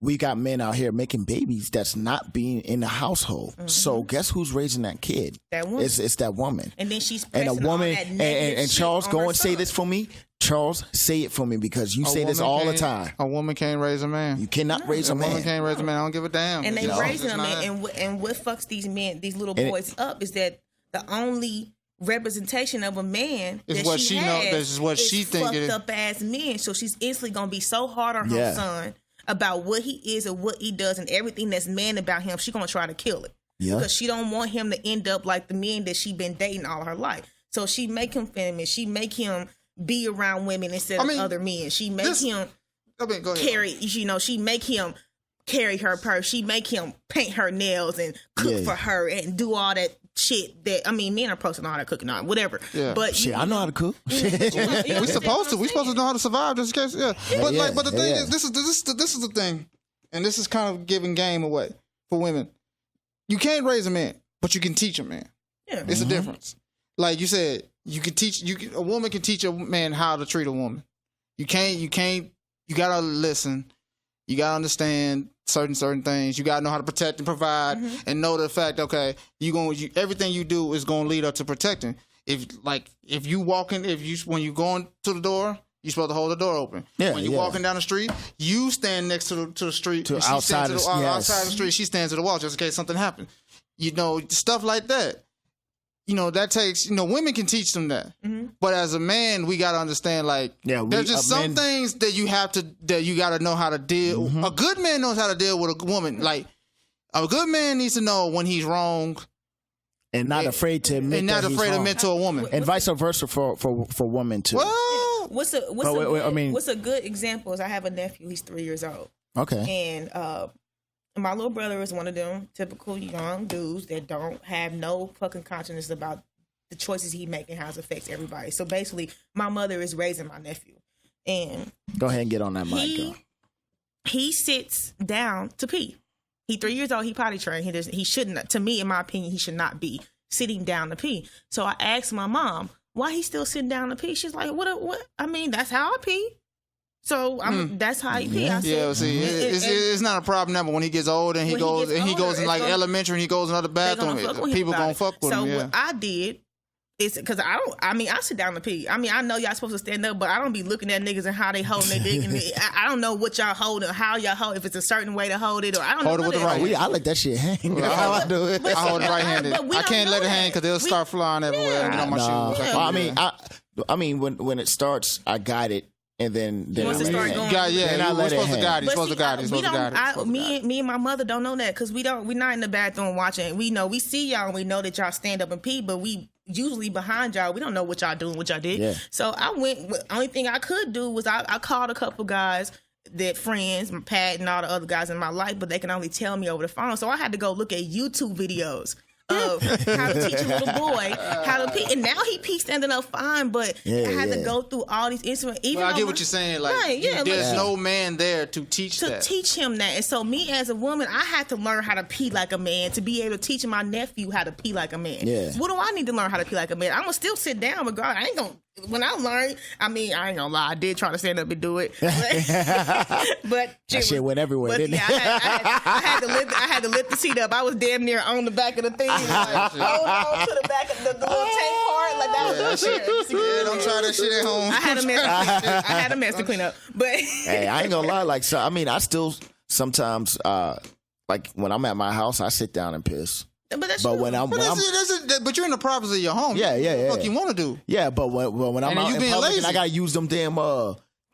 we got men out here making babies that's not being in the household. So guess who's raising that kid? That woman. It's that woman. And then she's And a pressing all woman, that negative and shit Charles, on go her and say son. this for me. Charles, say it for me, because you A say this woman all the can't- time. A woman can't raise a man. You cannot raise a A woman man. can't raise a man. I don't give a damn. And they It's raising just them, not- and what fucks these men, these little And it- boys up, is that the only representation of a man It's that what she she know- has this is what she think fucked it is. up ass men. So she's instantly gonna be so hard on her Yeah. son about what he is and what he does and everything that's man about him. She gonna try to kill it Yeah. because she don't want him to end up like the men that she been dating all her life. So she make him feminine. She make him be around women instead I of mean, other men. She make this- him I mean, go ahead. carry, she make him carry her purse. She make him paint her nails and cook Yeah. for her and do all that shit that, I mean, men are supposed to know how to cook and all, whatever. Yeah. But Shit, I know how to cook. We supposed to. We supposed to know how to survive just in case. Yeah. But yeah, like, but the thing yeah. is, this is the thing, and this is kind of giving game away for women. You can't raise a man, but you can teach a man. Yeah. It's a difference. Like you said, you can teach. A woman can teach a man how to treat a woman. You can't. You gotta listen. You gotta understand certain things. You gotta know how to protect and provide, and know the fact. Okay, everything you do is gonna lead up to protecting. If you when you going to the door, you're supposed to hold the door open. Yeah, when you're yeah. walking down the street, you stand next to the street. To and she outside stands the- yes. outside the street. She stands to the wall just in case something happens. You know, stuff like that. You know, that takes, women can teach them that. But as a man, we got to understand, there's just some things that you got to know how to deal. A good man knows how to deal with a woman. Like, a good man needs to know when he's wrong And not afraid to admit and not that he's afraid to wrong. admit to a woman. And vice versa for women too. Well, What's a good example is I have a nephew. He's 3 years old, Okay. and my little brother is one of them typical young dudes that don't have no fucking consciousness about the choices he making, how it affects everybody. So basically, my mother is raising my nephew, and Go ahead and get on that mic, girl. he sits down to pee. He 3 years old. He potty trained. He shouldn't. To me, in my opinion, he should not be sitting down to pee. So I asked my mom why he's still sitting down to pee. She's like, "What? I mean, that's how I pee. So that's how he pee." I said, yeah, see, it's not a problem now, but when he gets old and he When goes he gets in older, like it's gonna- elementary and he goes in another they're bathroom, gonna fuck with him people about gonna it. fuck with so him. Yeah. what I did is because I sit down to pee. I mean, I know y'all supposed to stand up, but I don't be looking at niggas and how they holding their dick. And I don't know what y'all hold or how y'all hold. If it's a certain way to hold it, or I don't Hold know. it with the none of right that. I let that shit hang. That's how I do it. But I hold it right-handed. But we I don't can't know let it that. hang because they'll start flying everywhere and get on my Nah. shoes. Well, I mean, when it starts, I guide it, and then Once I it let start it going- hang. Yeah, yeah. Then I We're let it supposed to hang. guide it. You're But supposed to see, guide it. You're supposed to guide it. You're supposed to guide it. Me and my mother don't know that because we're not in the bathroom watching. We see y'all and we know that y'all stand up and pee, but we usually behind y'all. We don't know what y'all doing, what y'all did. Yeah. So I went. Only thing I could do was I called a couple guys that friends, Pat and all the other guys in my life, but they can only tell me over the phone. So I had to go look at YouTube videos of how to teach a little boy how to pee. And now he pee standing up fine, but I had to go through all these instruments. Even Well, I though get what you're saying. Like, Right, yeah, there's like- no man there to teach to that. teach him that. And so me as a woman, I had to learn how to pee like a man to be able to teach my nephew how to pee like a man. Yeah. What do I need to learn how to pee like a man? I'm gonna still sit down regardless. I ain't gonna when I learn, I mean, I ain't gonna lie, I did try to stand up and do it. But That shit went everywhere, but didn't yeah, it? I had to lift the seat up. I was damn near on the back of the thing. Like, hold on to the back of the little tank part. Like that was Yeah, don't try that shit at home. I had a mess to clean up. But Hey, I ain't gonna lie. Like, so I mean, I still sometimes, like when I'm at my house, I sit down and piss. that's But true. when I'm, But you're in the privacy of your home. Yeah, yeah, What the yeah. fuck you want to do? yeah, but when I'm And out you in being public and I lazy. gotta use them damn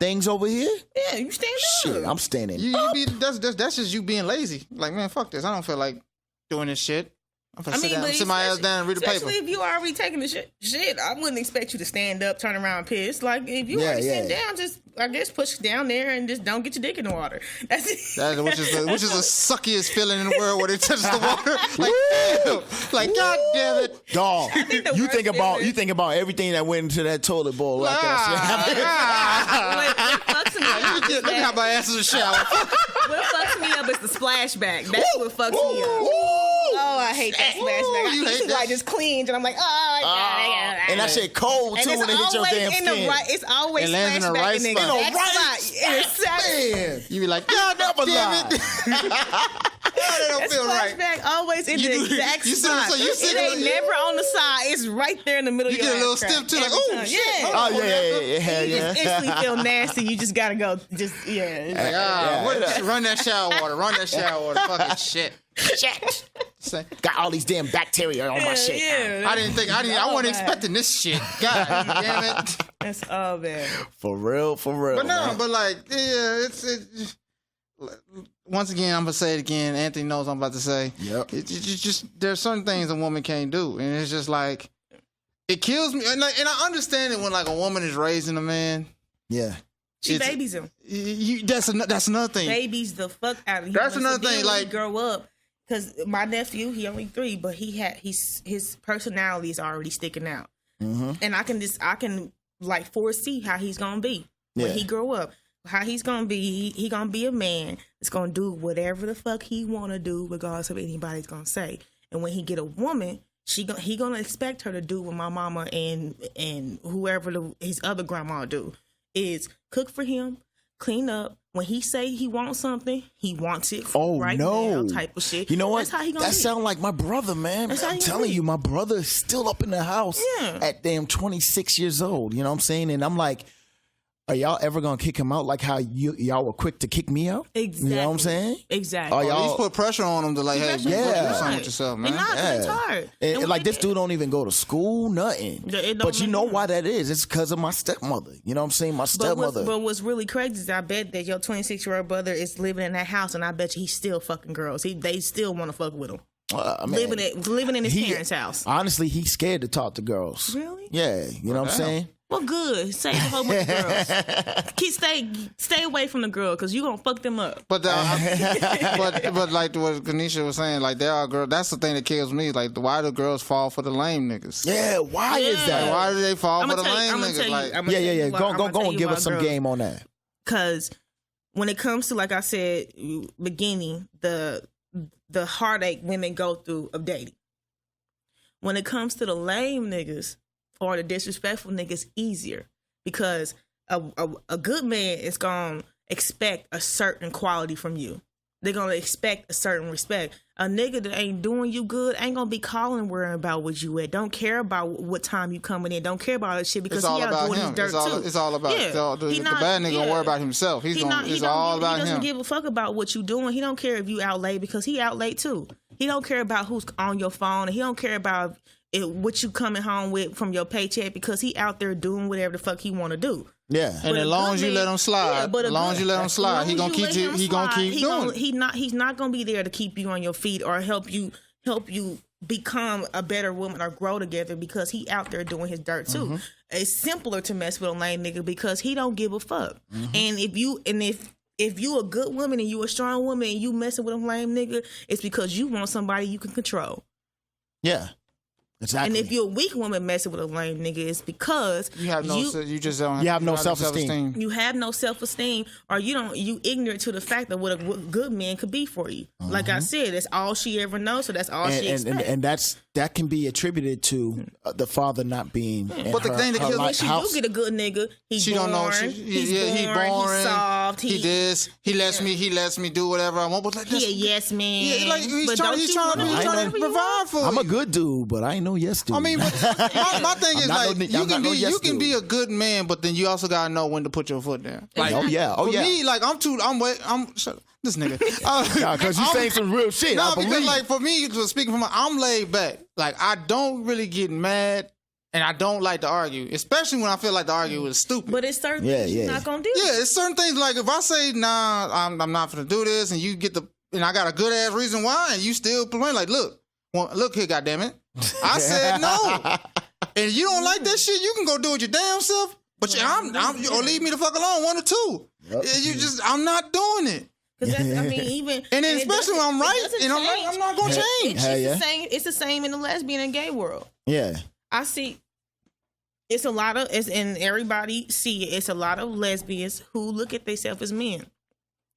things over here, Yeah, you stand up. shit, I'm standing. You be that's just you being lazy. Like, man, fuck this. I don't feel like doing this shit. I'm gonna sit my ass down and read the paper. Especially if you already taking the shit, I wouldn't expect you to stand up, turn around, piss. Like if you already sit down, just I guess push down there and just don't get your dick in the water. That's it. Which is the suckiest feeling in the world when it touches the water. Like God damn it, dog. You think about everything that went into that toilet bowl after that shit. What fucks me up? Let me have my ass in the shower. What fucks me up is the splashback. That's what fucks me up. Oh, I hate that splashback. You hate that? Like just cleans, and I'm like, oh, God. And that shit cold too when it hit your damn skin. It's always It lands in the splashback right in the spot. exact spot. Man. You be like, God never damn it. That don't feel right. Splashback always in the exact you sit- spot. so you sit- It ain't never on the side. It's right there in the middle You of your get a little ass crack stiff too, like, every oh time. shit. Yeah. Oh yeah. You just instantly feel nasty. You just gotta go. Just Like, run that shower water. Run that shower water. Fucking shit. Say, Got all these damn bacteria on my shit. Yeah. I wasn't expecting this shit. God damn it. That's all bad. For real. But no, man. but like, yeah, it's once again, I'm gonna say it again. Anthony knows what I'm about to say. Yep. It's just there's certain things a woman can't do, and it's just like it kills me. And I understand it when like a woman is raising a man. Yeah. She It's- babies him. That's another thing. Babies the fuck out of him. That's When another thing, severely like- grow up. Because my nephew, he only 3, but his personality is already sticking out, and I can like foresee how he's gonna be when he grow up. How he's gonna be, he gonna be a man that's gonna do whatever the fuck he wanna do, regardless of anybody's gonna say. And when he get a woman, he gonna expect her to do what my mama and whoever his other grandma do is cook for him, clean up. When he say he wants something, he wants it right now type of shit. You know what? That's how he gonna that be. sound like my brother, man. That's how I'm he telling gonna be. you, my brother is still up in the house at damn 26 years old. You know what I'm saying? And I'm like, are y'all ever gonna kick him out like how y'all were quick to kick me out? Exactly. You know what I'm saying? Exactly. Are At y'all least put pressure on him to like, hey, you Yeah. gotta do something with yourself, man. And not 'cause it's hard. And when like they this get- dude don't even go to school, nothing. Yeah, it don't But you make know sense. why that is? It's because of my stepmother. You know what I'm saying? My stepmother. But what's really crazy is I bet that your 26-year-old brother is living in that house, and I bet you he's still fucking girls. They still want to fuck with him. Man, Living in his parents' house. Honestly, he's scared to talk to girls. Really? Yeah, you know what I'm saying? Well, good. Save a whole bunch of girls. Stay away from the girl because you gonna fuck them up. But but like what Kanisha was saying, like there are girls. That's the thing that kills me. Like why do girls fall for the lame niggas? Yeah, why is that? Like, why do they fall I'ma for the tell you- lame I'ma niggas? tell you- Like I'ma tell you why- I'ma Go tell and you give why us some girls- game on that. Because when it comes to, like I said, beginning, the heartache women go through of dating. When it comes to the lame niggas or the disrespectful niggas, easier. Because a good man is going to expect a certain quality from you. They're going to expect a certain respect. A nigga that ain't doing you good ain't going to be calling worrying about what you at. Don't care about what time you coming in. Don't care about that shit because it's all he out about doing him. his dirt too. It's all about the bad nigga gonna worry about himself. It's all about him. He doesn't give a fuck about what you doing. He don't care if you out late because he out late too. He don't care about who's on your phone. And he don't care about what you coming home with from your paycheck because he out there doing whatever the fuck he want to do. Yeah. And as long as you let him slide, as long as you let him slide, he gonna keep doing it. He's not gonna be there to keep you on your feet or help you become a better woman or grow together because he out there doing his dirt too. It's simpler to mess with a lame nigga because he don't give a fuck. And if you a good woman and you a strong woman and you messing with a lame nigga, it's because you want somebody you can control. Yeah. Exactly. And if you're a weak woman messing with a lame nigga, it's because you have you just don't have no self-esteem. You have no self-esteem, or you ignorant to the fact of what a good man could be for you. Like I said, that's all she ever knows, so that's all she expects. And that can be attributed to the father not being. But the thing that kills me, she do get a good nigga. She don't know. He's boring. He's soft. He this. He lets me do whatever I want. But like, he a yes man. Yeah, like he's trying to provide for you. I'm a good dude, but I ain't no yes dude. I mean, but my thing is like you can be a good man, but then you also gotta know when to put your foot down. Like, oh yeah. for me, like this nigga. Because you saying some real shit. No, I believe. because like for me, speaking from I'm laid back. Like I don't really get mad, and I don't like to argue, especially when I feel like the argument is stupid. But it's certain things you're not gonna do. Yeah, it's certain things like if I say nah, I'm not gonna do this, and you get and I got a good ass reason why, and you still complain like, look, Well, look here, goddammit. I said no. And you don't like that shit, you can go do it your damn self. But or leave me the fuck alone, one or two. Yep. I'm not doing it. Because I mean, even and then especially when I'm right, and I'm not gonna change. It's the same in the lesbian and gay world. Yeah, I see. It's a lot of, and everybody see it. It's a lot of lesbians who look at themselves as men.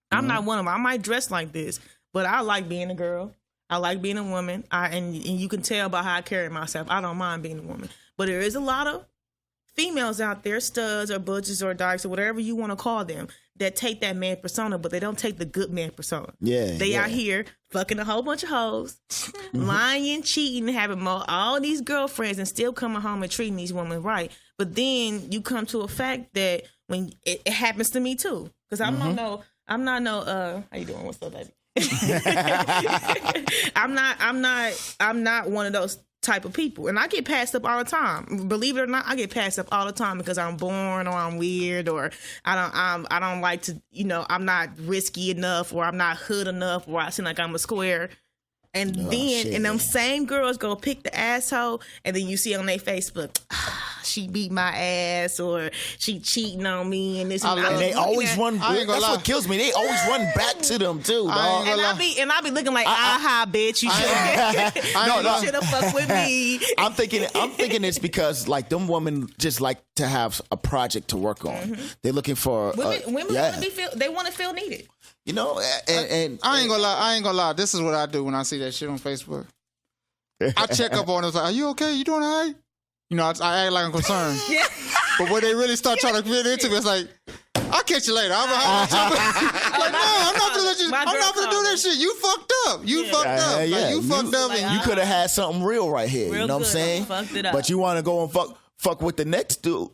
I'm not one of them. I might dress like this, but I like being a girl. I like being a woman. And you can tell by how I carry myself. I don't mind being a woman. But there is a lot of females out there, studs or butches or dykes or whatever you want to call them, that take that man persona, but they don't take the good man persona. Yeah, they out here fucking a whole bunch of hoes, lying, cheating, having all these girlfriends, and still coming home and treating these women right. But then you come to a fact that when it happens to me too, because I'm not no. How you doing? What's up, baby? I'm not one of those type of people, and I get passed up all the time. Believe it or not, I get passed up all the time because I'm boring or I'm weird or I don't like to, I'm not risky enough or I'm not hood enough or I seem like I'm a square. And them same girls go pick the asshole, and then you see on their Facebook, she beat my ass or she cheating on me, and this. And they always run. That's what kills me. They always run back to them too, dog. And I be looking like, bitch, you should have fucked with me. I'm thinking it's because like them women just like to have a project to work on. They're looking for women want to feel needed. And I ain't gonna lie. This is what I do when I see that shit on Facebook. I check up on it. Like, are you okay? You doing all right? I act like I'm concerned. Yeah. But when they really start trying to get into me, it's like, I'll catch you later. I'm not gonna let you. I'm not gonna do that shit. You fucked up. You fucked up. Yeah. You fucked up. You could have had something real right here. You know what I'm saying? Fucked it up. But you want to go and fuck with the next dude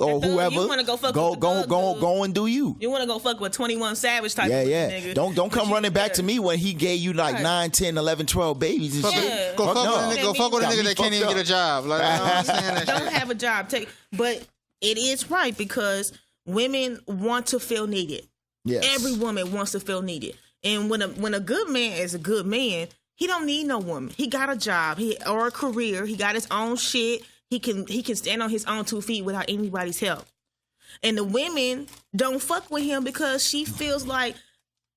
or whoever. You want to go fuck with the go and do you. You want to go fuck with 21 Savage type of nigga. Don't come running back to me when he gave you like 9, 10, 11, 12 babies and shit. Go fuck with a nigga that can't even get a job. Like, don't have a job. But it is right because women want to feel needed. Yes. Every woman wants to feel needed. And when a good man is a good man, he don't need no woman. He got a job or a career. He got his own shit. He can stand on his own 2 feet without anybody's help. And the women don't fuck with him because she feels like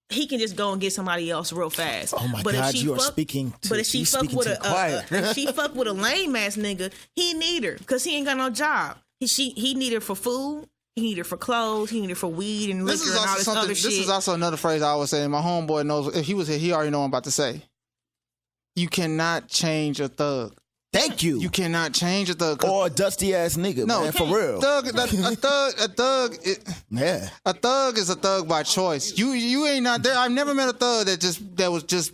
he can just go and get somebody else real fast. Oh my God, you are speaking to But if she fuck with a lame ass nigga, he need her because he ain't got no job. He need her for food. He need her for clothes. He need her for weed and liquor and all this other shit. This is also another phrase I always say. My homeboy knows. If he was here, he already know what I'm about to say. You cannot change a thug. Thank you. You cannot change a thug. Or a dusty ass nigga, man, for real. A thug is a thug by choice. You ain't not there. I've never met a thug that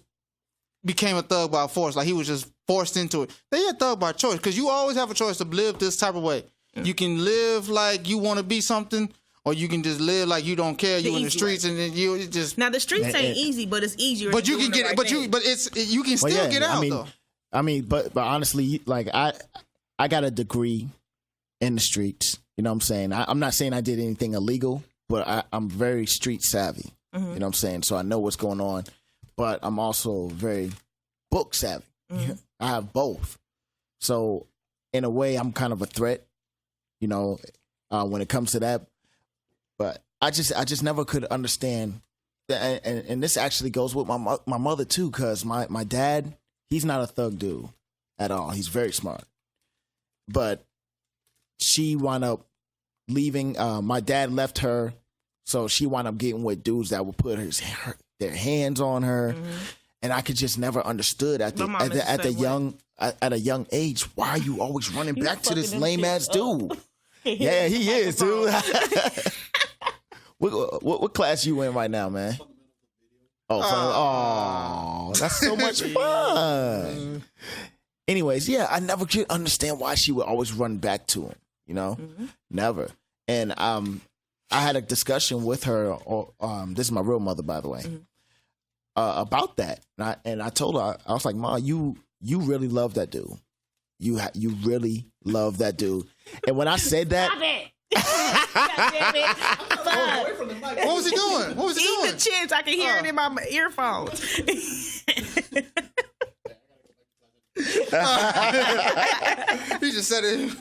became a thug by force. Like he was just forced into it. They a thug by choice because you always have a choice to live this type of way. You can live like you want to be something, or you can just live like you don't care. You in the streets, and then you just now the streets ain't easy, but it's easier. But you can get it. But you can still get out though. I mean, but honestly, like I got a degree in the streets. You know what I'm saying? I'm not saying I did anything illegal, but I'm very street savvy. You know what I'm saying? So I know what's going on, but I'm also very book savvy. I have both. So in a way, I'm kind of a threat, when it comes to that. But I just never could understand. And this actually goes with my mother too, because my dad, he's not a thug dude at all. He's very smart. But she wound up leaving. My dad left her, so she wound up getting with dudes that would put their hands on her. And I could just never understood at a young age, why are you always running back to this lame ass dude? Yeah, he is, dude. What class you in right now, man? Oh, that's so much fun. Anyways, yeah, I never could understand why she would always run back to him, Never. And I had a discussion with her, this is my real mother, by the way, about that. And I told her, I was like, Ma, you really love that dude. You really love that dude. And when I said that... Stop it! God damn it. What was he doing? Eat the chips. I can hear it in my earphones. He just said it.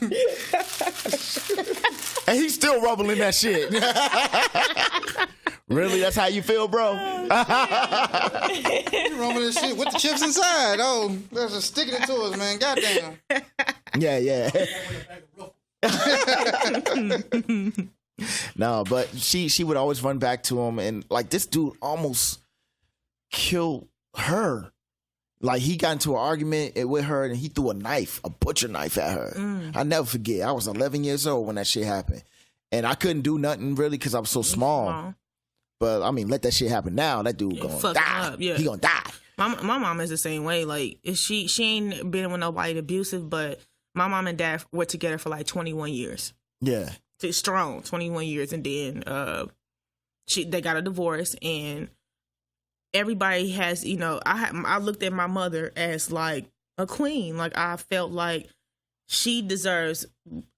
And he's still rubbling that shit. Really? That's how you feel, bro? He rumbling this shit with the chips inside. Oh, they're just sticking it to us, man. Goddamn. Yeah. No, but she would always run back to him, and like this dude almost killed her. Like he got into an argument with her, and he threw a butcher knife at her. I never forget. I was 11 years old when that shit happened, and I couldn't do nothing really because I was so small. But I mean, let that shit happen now. That dude gonna die. Up, yeah. He gonna die. My mom is the same way. Like she ain't been with nobody abusive, but my mom and dad were together for like 21 years. Yeah. Strong 21 years, and then they got a divorce, and everybody has, you know, I looked at my mother as like a queen. Like I felt like she deserves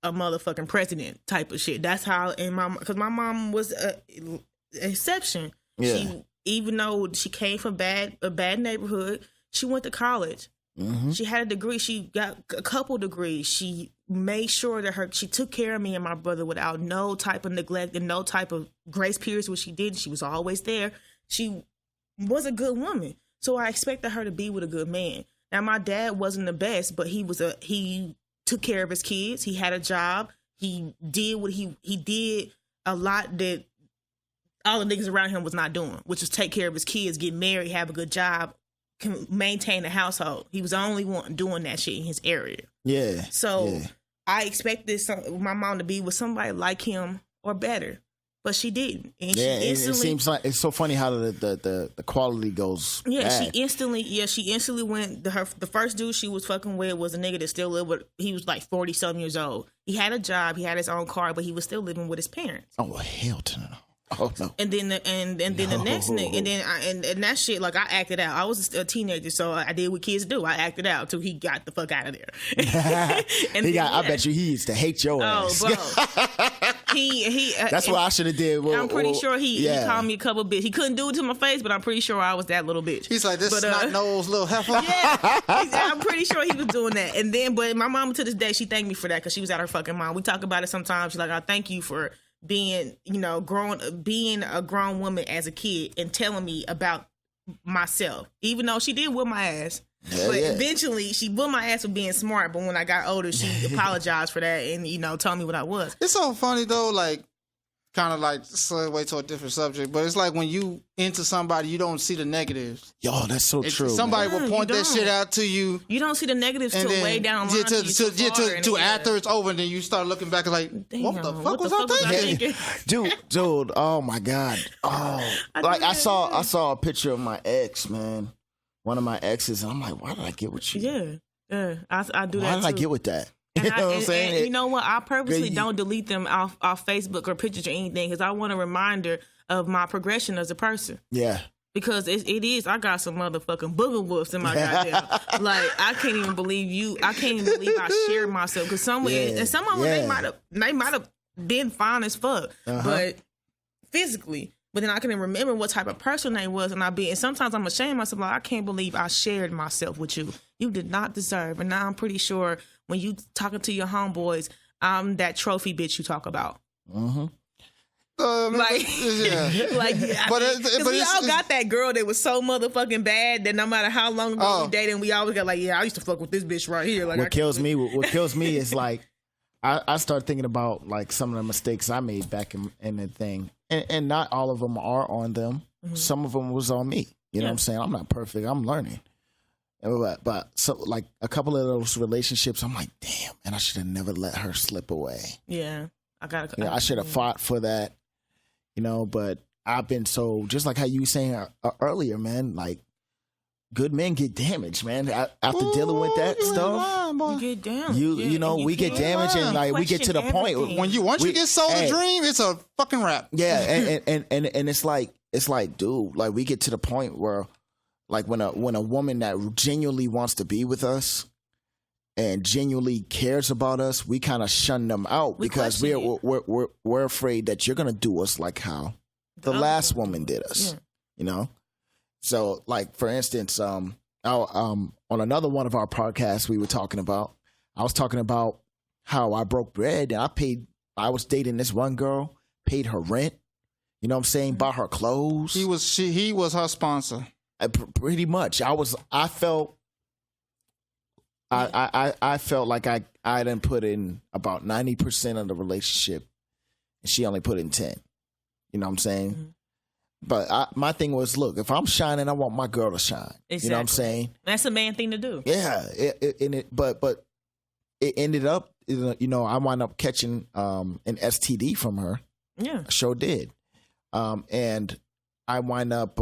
a motherfucking president type of shit. That's how, and because my mom was an exception. Yeah. Even though she came from a bad neighborhood, she went to college. Mm-hmm. She had a degree. She got a couple degrees. She made sure that she took care of me and my brother without no type of neglect and no type of grace periods. What she did, she was always there. She was a good woman, so I expected her to be with a good man. Now my dad wasn't the best, but he took care of his kids. He had a job. He did what he did a lot that all the niggas around him was not doing, which was take care of his kids, get married, have a good job, can maintain a household. He was the only one doing that shit in his area. Yeah. So I expected my mom to be with somebody like him or better, but she didn't. And yeah, she instantly, it seems like it's so funny how the quality goes. Yeah, bad. she instantly went. The first dude she was fucking with was a nigga that still lived with. He was like 40-something years old. He had a job, he had his own car, but he was still living with his parents. Oh hell no. Oh no! And then the next nigga, and that shit, like I acted out. I was a teenager, so I did what kids do. I acted out till he got the fuck out of there. I bet you he used to hate your ass. Oh, bro. he. That's what I should have did. I'm pretty sure he called me a couple bitches. He couldn't do it to my face, but I'm pretty sure I was that little bitch. He's like this snot-nosed little heifer. Yeah, I'm pretty sure he was doing that. And then, but my mom to this day, she thanked me for that because she was out her fucking mind. We talk about it sometimes. She's like, I thank you for being, being a grown woman as a kid and telling me about myself, even though she did whip my ass. But eventually she whipped my ass for being smart. But when I got older, she apologized for that and, told me what I was. It's so funny though, like kind of like segue to a different subject, but it's like when you into somebody, you don't see the negatives. Yo, that's so true. Somebody will point that shit out to you. You don't see the negatives till way down the line. To after it's over, and then you start looking back like, damn, what the fuck was I thinking? Dude, oh my God. Oh, I saw a picture of my ex, man. One of my exes, and I'm like, why did I get with you? Yeah. I do that. Why did I get with that? You know what I'm saying? And you know what? I purposely don't delete them off Facebook or pictures or anything because I want a reminder of my progression as a person. Yeah. Because it is. I got some motherfucking booger wolves in my goddamn. Like I can't even believe I shared myself because some of them they might have been fine as fuck, but physically. But then I can remember what type of person they was, and sometimes I'm ashamed of myself. Like I can't believe I shared myself with you. You did not deserve. And now I'm pretty sure when you talking to your homeboys, I'm that trophy bitch you talk about. Mm-hmm. But we all got that girl that was so motherfucking bad that no matter how long ago we dated, we always got like, I used to fuck with this bitch right here. Like what kills me is like I start thinking about like some of the mistakes I made back in the thing, and not all of them are on them. Mm-hmm. Some of them was on me. You know what I'm saying? I'm not perfect. I'm learning. But so like a couple of those relationships, I'm like, damn, and I should have never let her slip away. Yeah, I should have fought for that. But I've been so just like how you were saying earlier, man. Like good men get damaged, man. After dealing with that stuff, you get damaged. We get damaged, and like we get to the point when once you get sold a dream, it's a fucking wrap. Yeah, and it's like dude, like we get to the point where. Like when a woman that genuinely wants to be with us and genuinely cares about us, we kind of shun them out because we're afraid that you're gonna do us like how the last woman did us. Yeah. So like for instance, on another one of our podcasts I was talking about how I broke bread and I was dating this one girl, paid her rent, you know what I'm saying, bought her clothes. He was her sponsor. Pretty much. I felt like I didn't put in about 90% of the relationship and she only put in 10. You know what I'm saying? Mm-hmm. But my thing was, look, if I'm shining, I want my girl to shine. Exactly. You know what I'm saying? That's a man thing to do. Yeah. But it ended up, you know, I wound up catching an STD from her. Yeah. I sure did. And I wind up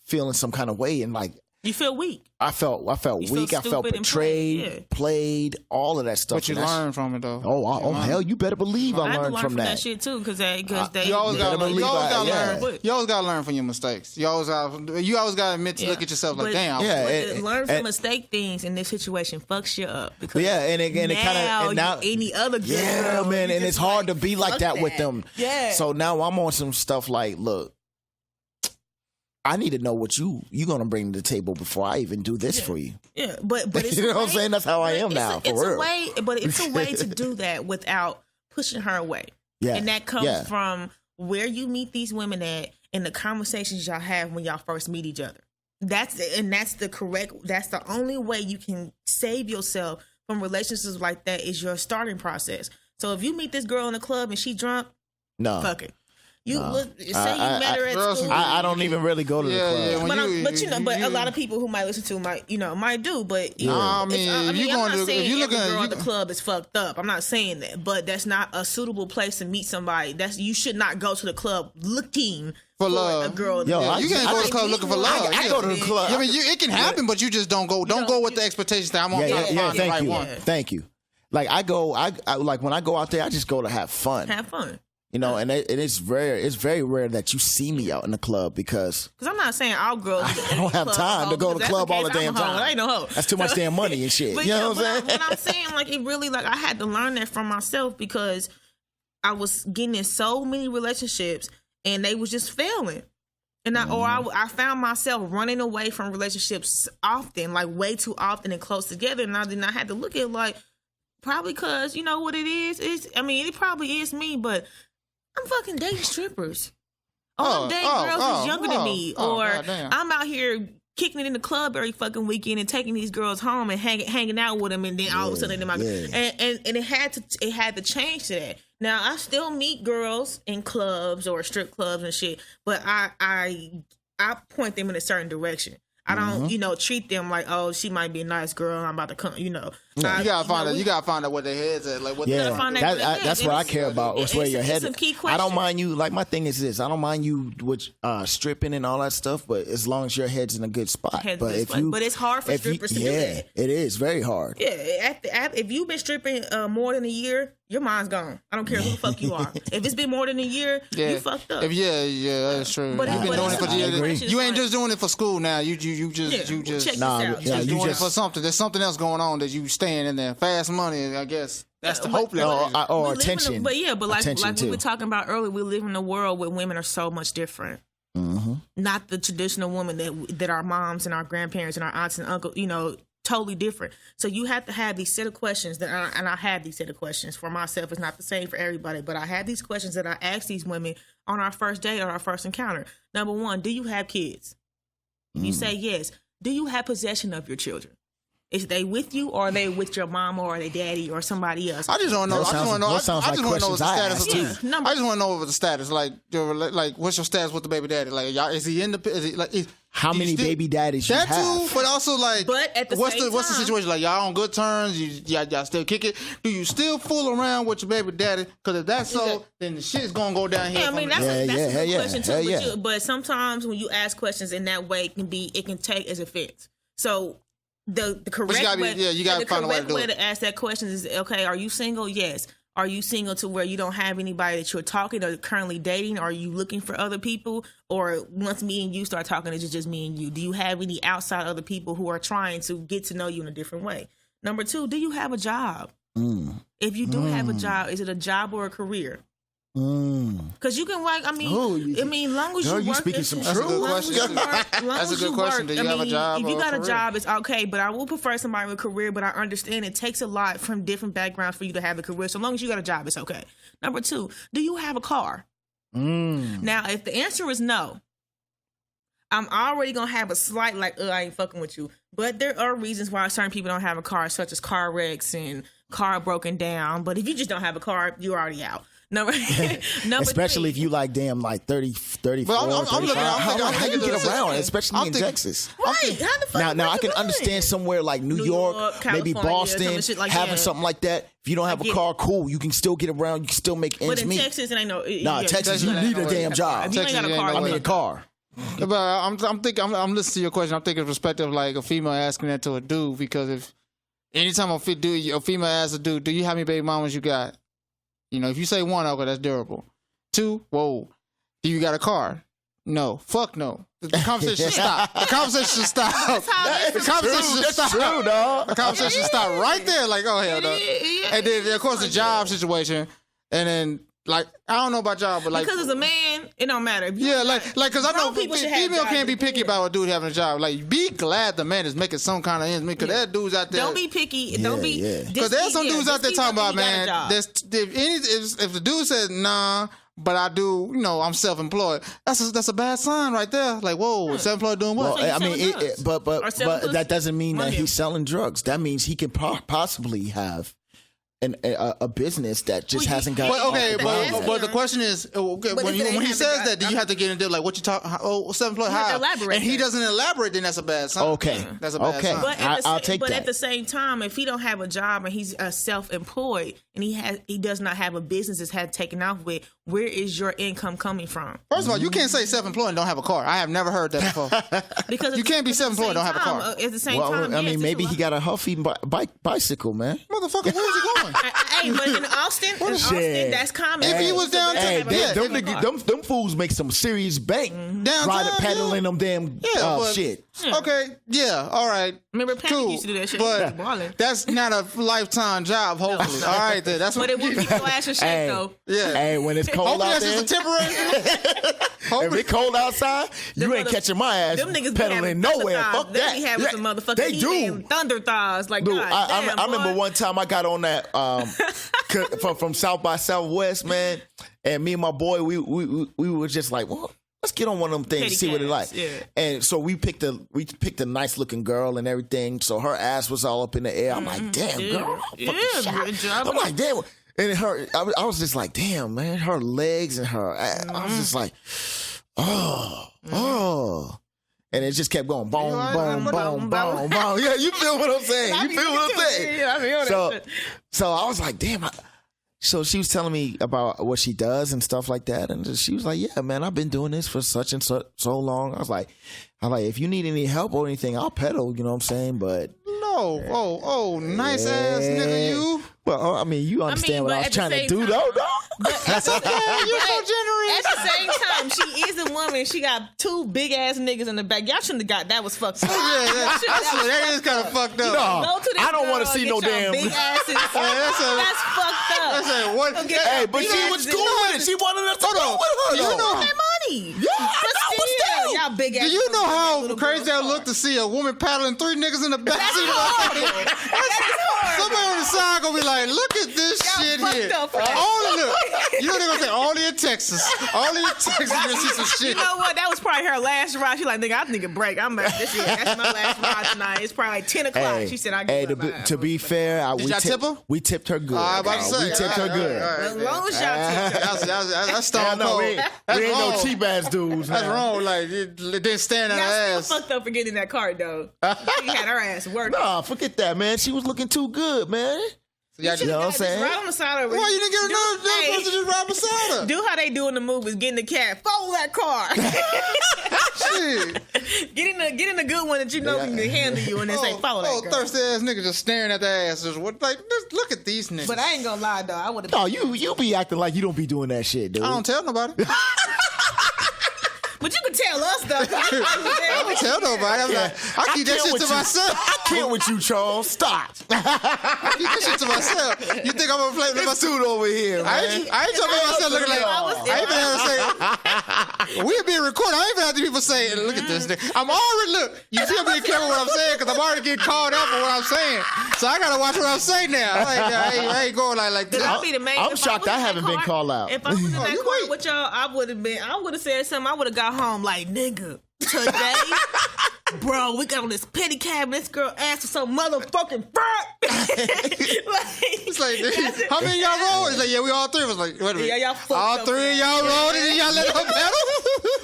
feeling some kind of way and like, you feel weak. I felt weak. I felt betrayed, played, all of that stuff. But you learned from it though. Hell, you better believe I learned from that. Shit too, because they you always gotta learn. You always gotta learn from your mistakes. You always gotta admit to look at yourself like, damn. Learn from mistake things in this situation fucks you up. Because and it kind of now any other girl. Yeah, man, and it's hard to be like that with them. Yeah. So now I'm on some stuff like, look, I need to know what you're gonna bring to the table before I even do this for you. Yeah, but it's you know what I'm saying? That's how I am now. It's a way to do that without pushing her away. Yeah, and that comes from where you meet these women at and the conversations y'all have when y'all first meet each other. That's the only way you can save yourself from relationships like that is your starting process. So if you meet this girl in the club and she drunk, fuck it. Say you met her at school. I don't even really go to the club. Yeah, but a lot of people who might listen to might do. But if you're looking at girl at the club is fucked up. I'm not saying that, but that's not a suitable place to meet somebody. You should not go to the club looking for love. A girl. You can't go to the club looking for love. I go to the club. I mean, it can happen, but you just don't go. Don't go with the expectations that I'm gonna find the right one. Thank you. Like I like when I go out there, I just go to have fun. Have fun. You know, and it's rare. It's very rare that you see me out in the club because I'm not saying all girls. I don't have time to go to the club all the damn time. I ain't no hoe. That's too much damn money and shit. You know what I'm saying? But I'm saying, like, it really, like, I had to learn that from myself because I was getting in so many relationships and they was just failing. And I found myself running away from relationships often, like way too often and close together. And I had to look at it like, probably because, you know what it is? It probably is me, but I'm fucking dating strippers. I'm dating girls who's younger than me. Or I'm out here kicking it in the club every fucking weekend and taking these girls home and hanging out with them, and then all of a sudden and it had to change to that. Now I still meet girls in clubs or strip clubs and shit, but I point them in a certain direction. I don't, treat them like, oh, she might be a nice girl. I'm about to come, You gotta find out. You gotta find out what their heads at. Like, that's what I care about. It's where your head is. I don't mind you. Like, my thing is this. I don't mind you with stripping and all that stuff, but as long as your head's in a good spot. But it's hard for strippers to do that. It is very hard. Yeah, if you've been stripping more than a year, your mind's gone. I don't care who the fuck you are. If it's been more than a year, you fucked up. That's true. But you've been doing it for years. You ain't just doing it for school now. You just doing it for something. There's something else going on that you staying in there. Fast money, I guess. That's the hope. Or attention. But like we were talking about earlier, we live in a world where women are so much different. Mm-hmm. Not the traditional woman that our moms and our grandparents and our aunts and uncles, totally different. So you have to have these set of questions and I have these set of questions for myself. It's not the same for everybody, but I have these questions that I ask these women on our first date or our first encounter. Number one, do you have kids? You say yes. Do you have possession of your children? Is they with you, or are they with your mom, or are they daddy, or somebody else? I just want to know. I just want to know what the status is. I just want to know what the status. Like, what's your status with the baby daddy? Like, y'all, is he in the? Is he like? How many baby daddies you have? That too, but also like, but at the what's same the situation? Like, y'all on good terms? Y'all still kick it? Do you still fool around with your baby daddy? Because if that's so, then the shit's gonna go down here. Yeah, I mean that's a good question too. Yeah. But sometimes when you ask questions in that way, it can take as offense. So the correct way to ask that question is, okay, are you single? Yes. Are you single to where you don't have anybody that you're talking or currently dating? Are you looking for other people? Or once me and you start talking, it's just me and you? Do you have any outside other people who are trying to get to know you in a different way? Number two, do you have a job? If you do have a job, is it a job or a career? Because you can work. I mean, long as girl, you you work, speaking some That's a good question. That's a good question. Do you have a job? If you or got a career? job, it's okay. But I will prefer somebody with a career. But I understand it takes a lot from different backgrounds for you to have a career. So long as you got a job, it's okay. Number 2, do you have a car? Now, if the answer is no, I'm already gonna have a slight I ain't fucking with you. But there are reasons why certain people don't have a car, such as car wrecks and car broken down. But if you just don't have a car, you're already out. Number Especially 3. if you like damn like 30, 34, But I'm 35. looking- How you to get the around, situation. especially I'm in thinking- Texas? Right? How the fuck? Now I where can you understand going? somewhere like New York, maybe California, Boston, some shit like having that. something like that. If you don't have a get car, cool. You can still get around. You can still make ends But in meet. Texas, it ain't no. Nah, yeah, Texas, you Texas need a ain't damn no job. If you ain't got a Texas car, ain't I no mean, way. a car. But I'm thinking. I'm listening to your question. I'm thinking perspective like a female asking that to a dude, because if anytime a female asks a dude, do you how many baby mamas you got? You know, if you say 1, okay, that's durable. 2, whoa, do you got a car? No, fuck no. The conversation should stop. The conversation should stop. The conversation should stop. True, dog. The conversation should stop right there. Like, oh hell no. Yeah. And then of course the job situation, and then like I don't know about job, but like because as a man, it don't matter. If you yeah, like because I know grown people should have female jobs can't be to do picky it. about a dude having a job. Like, be glad the man is making some kind of ends meet, because that dude's out there. don't be picky. Don't be. yeah. Because there's some dudes out there talking about, man. There's If the dude says nah, but I do, you know, I'm self-employed. That's a bad sign right there. Like, whoa, self-employed doing what? Well, I mean, selling drugs. but Or selling pussy. that doesn't mean that Money. he's selling drugs. That means he can possibly have a business that just hasn't got. But okay, off the ground that's yet. but the question is, okay, But when if it ain't he have says the- that, do you have to get into like what you talk? Self-employed, You have to how? elaborate And he that. doesn't elaborate, then that's a bad sign. Okay. That's a bad Okay. sign. But at the I'll sa- take but that. at the same time, if he don't have a job and he's self-employed and he does not have a business that's had taken off with, where is your income coming from? First of all, you can't say self-employed and don't have a car. I have never heard that before. Because You at can't be the self-employed and same don't have a time, car. At the same Well, time, I yes, mean, it's maybe a he lot. got a Huffy bicycle, man. Motherfucker, where's he going? Hey, but in Austin, Shit. that's common. If he was down Hey, to- yeah, them fools make some serious bank. Mm-hmm. Riding, Downtown, pedaling yeah. them damn but- shit. Okay, yeah, all right. Remember, Panic Cool, used to do that shit. He was but balling. that's not a lifetime job. Hopefully, all right. Then that's But what. it would keep your ass in shape, Hey. though. Yeah. Hey, when it's cold Hopefully out that's there, just a temporary. if Hopefully, it's cold outside, you ain't mother- catching my ass Them niggas be pedaling having nowhere. thunder Fuck thighs. They that. be having some motherfucking They do. thunder thighs. Like, Dude, God I damn, remember boy. one time I got on that from South by Southwest, man, and me and my boy, we were just like, well, let's get on one of them things, Petty see what it like. cats, yeah. And so we picked a nice looking girl and everything. So her ass was all up in the air. I'm like, damn, Yeah. girl, I'm Yeah, fucking shot. good job. I'm like, damn. And I was just like, damn, man, her legs and her ass. I was just like, oh. And it just kept going, boom, You all boom, right? boom, boom, boom. Yeah, you feel what I'm saying? You feel what I'm saying? Yeah, I feel that So, shit. so I was like, damn. So she was telling me about what she does and stuff like that, and she was like, "Yeah, man, I've been doing this for such and so long." I was like, if you need any help or anything, I'll pedal. You know what I'm saying? But no. Oh, nice ass nigga, you. well, I mean, you understand what but I was at the trying to same do, time- though. That's okay. You're so generous. At the same time, she is a woman. She got 2 big ass niggas in the back. Y'all shouldn't have got that. Was fucked up. Yeah, that is kind of fucked up. No. Go to this I don't wanna girl, see get no y'all damn- big asses. that's a- That's fucked up. That's a what? Go get Hey, y'all but big she asses was in cool the with it. She wanted us to Hold go on. with her. You though. know- That money. Yeah, I But know, but still, still. y'all big ass. Do you know how little crazy that girls looked to see a woman paddling 3 niggas in the back That's seat? horrible. That is horrible. Somebody on the side gonna be like, "Look at this Y'all shit fucked here." up for that. Only look. You know they're gonna say only in Texas. Only in Texas you gonna see some You shit. know what? That was probably her last ride. She like, nigga, I think a break. I'm back. That's my last ride tonight. It's probably like 10 o'clock. Hey, She said, I hey, get to be fair, y'all tip her? We tipped her good. I was about to say, we tipped her good. As long as y'all take her. That's Yeah, stone no, cold. we ain't That's no wrong. cheap ass dudes. That's man. wrong. Like it didn't stand on her Y'all ass. still fucked up for getting in that car, though. She had her ass working. Nah, forget that, man. She was looking too good, man. Y'all You know what I'm Just saying? right on the side of her. Why you didn't get another Hey, person to just ride beside her? do how they do in the movies. Get in the cab. Follow that car. Shit. get in a good one that you know can handle you and then say, follow that girl. thirsty ass nigga just staring at the ass. Just what? Like, just look at these niggas. But I ain't gonna lie, though. I would have. No, you be acting like you don't be doing that shit, dude. I don't tell nobody. But you can tell us though. I don't tell nobody. I'm like, I keep that shit to myself. I can't with you, Charles. Stop. I keep that shit to myself. You think I'm gonna play with This dude over here, man. I ain't talking about myself looking like. I ain't even have to say. We're being recorded. I ain't even have to people say, "Look at this." I'm already look. You feel me? Careful what I'm saying because I'm already getting called out for what I'm saying. So I gotta watch what I'm saying now. I ain't going like this. I'll be the man. I'm shocked I haven't been called out. If I was in that car with y'all, I would have said something. I would have got home like, nigga, today, bro, we got on this petty cab. This girl asked for some motherfucking fuck. It's like, how many of y'all rolled? It's like, yeah, we all three. It was like, wait a minute. Yeah, y'all fucked all up, three of y'all rolled and then y'all let her pedal?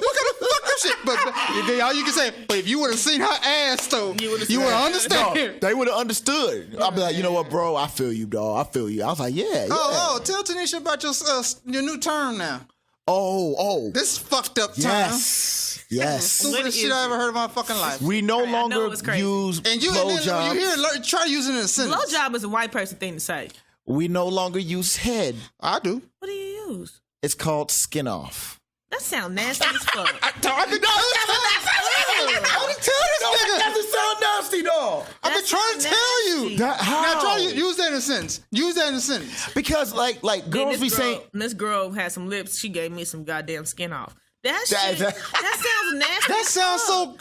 What kind of fuck up shit? But all you can say, but if you would have seen her ass though, you would have understood. No, they would have understood. I'd be like, you know what, bro? I feel you, dog. I feel you. I was like, yeah. Tell Tanisha about your new term now. Oh. This fucked up term. Yes. Stupidest shit I ever heard in my fucking life. We no longer use blowjobs. When you hear it, try using it in a sentence. Blowjob is a white person thing to say. We no longer use head. I do. What do you use? It's called skin off. That sounds nasty as fuck. I been tell this nigga. That doesn't sound nasty, dog. I've been trying to tell you. How? Now try to use that in a sentence. Use that in a sentence. Because like girls be saying. This girl had some lips. She gave me some goddamn skin off. That sounds nasty. That sounds so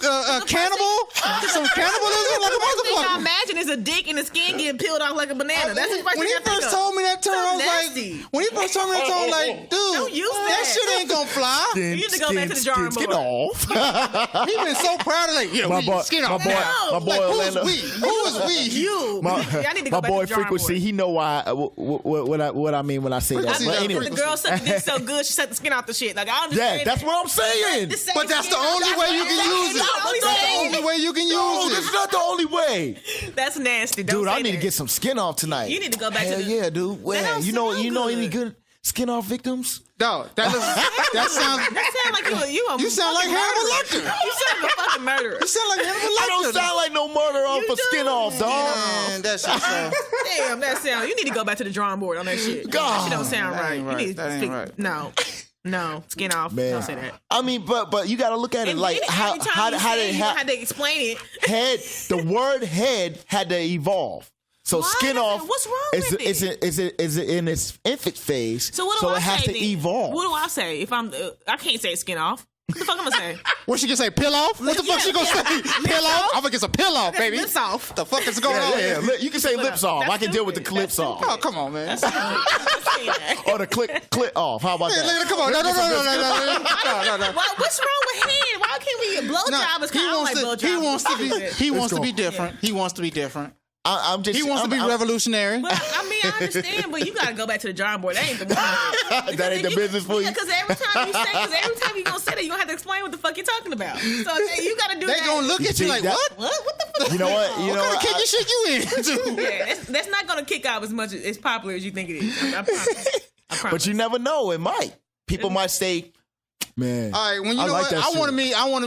cannibal. Some cannibalism like a motherfucker. I imagine is a dick and the skin getting peeled off like a banana. That's the when he first told me that term, I was like, when he first told me that term, I was like, dude, don't use that shit ain't gonna fly. You need to go back to the drawing board. Skin off. He been so proud of like, skin off. My boy Orlando. Who is we? You. I need to go my back boy to the drawing Frequency. board. He know why what I mean when I say that. Frequency, But anyway, The girl sucked the dick so good, she sucked the skin off the shit. Like I understand. yeah, that's what I'm saying. But that's the only way you can use it. That's the only way you can No, use this is it. not the only way. That's nasty. Don't Dude, say I need that. to get some skin off tonight. You need to go back Hell to the. yeah, dude. Well, you know any good skin off victims? No, that sounds. That sound like You sound like Hannibal Lecter. You sound like a fucking murderer. You sound like Hannibal Lecter. I don't sound like no murderer off for skin off, dog. Man, that shit sound. Damn, that sound. You need to go back to the drawing board on that shit. That shit don't sound That right. ain't You right. need to That ain't speak. right. No, skin off. Man. Don't say that. I mean, but you got to look at it And like then how every time you say it, you had to to explain it. head. The word head had to evolve. So Why skin does it- off. what's wrong is with it? Is it in its infant phase? So what do I it has say? to then? evolve. What do I say if I'm? I can't say skin off. What the fuck am I saying? What she gonna say? Peel off? What the fuck she gonna say? Peel off? I'm gonna get some peel off, baby. Lips off. What the fuck is going on? Yeah. You can say lips off. That's I can deal with the stupid. clips That's off. Oh, come on, man. Or the clit off. How about Hey, that? come on. No. What's wrong with head? Why can't we get blowjob? Is kind of like blowjob. He wants to be go. different. He wants to be different. I'm just. He wants to be revolutionary. But I mean, I understand, but you gotta go back to the drawing board. That ain't the one. That ain't the business for you. Yeah, because every time you gonna say that, you gonna have to explain what the fuck you're talking about. So you gotta do They that. gonna look at you like, that- what? What the fuck? You know what? What kind of kinky shit you into? Yeah, that's not gonna kick out as much as popular as you think it is. I promise. I promise. But you never know. It might. People might say, "Man, All right, when you I know like what, that I shit." want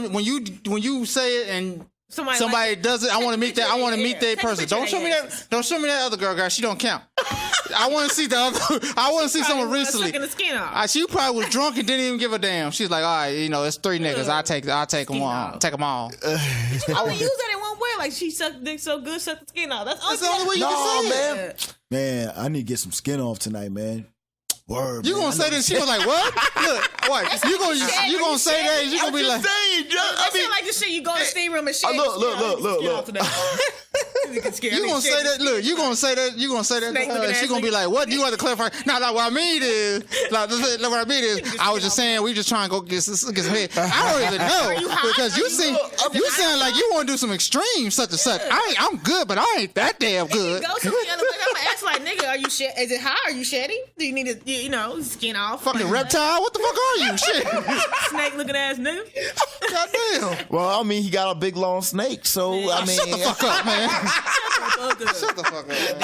to when you say it and somebody like does it, I want to meet that. I want to meet that Take a person. picture Don't of show me their that. Don't show me that other girl. She don't count. I want to see the other. I want to see someone recently. Sucking the skin off. She probably was drunk and didn't even give a damn. She's like, all right, it's 3 niggas. I'll take them all. Take them all. You only use that in one way. Like she sucked dick so good, sucked the skin off. That's the only way you can say it. man, I need to get some skin off tonight, man." Word. You gonna say this? She was like, what? Look, what? You gonna say that? You gonna be like, saying, I mean, like this shit. You go to the steam room and shit. look. You gonna say that? Look, you gonna say that? You gonna say Snake looking that? She ass gonna be nigga. like, "What? You want to clarify?" No, what I mean is, what I mean is, I was just saying we just trying to go get some head. I don't even know because you sound like you want to do some extreme such and such. I'm good, but I ain't that damn good. Go to the other way. I'm gonna ask like, nigga, are you is it high? Are you shedding? Do you need to, skin off? Fucking reptile? What the fuck are you? Shit. Snake looking ass nigga. Goddamn. Well, I mean, he got a big long snake, so I mean, Shut the fuck up, man. Shut Shut the fuck up, man.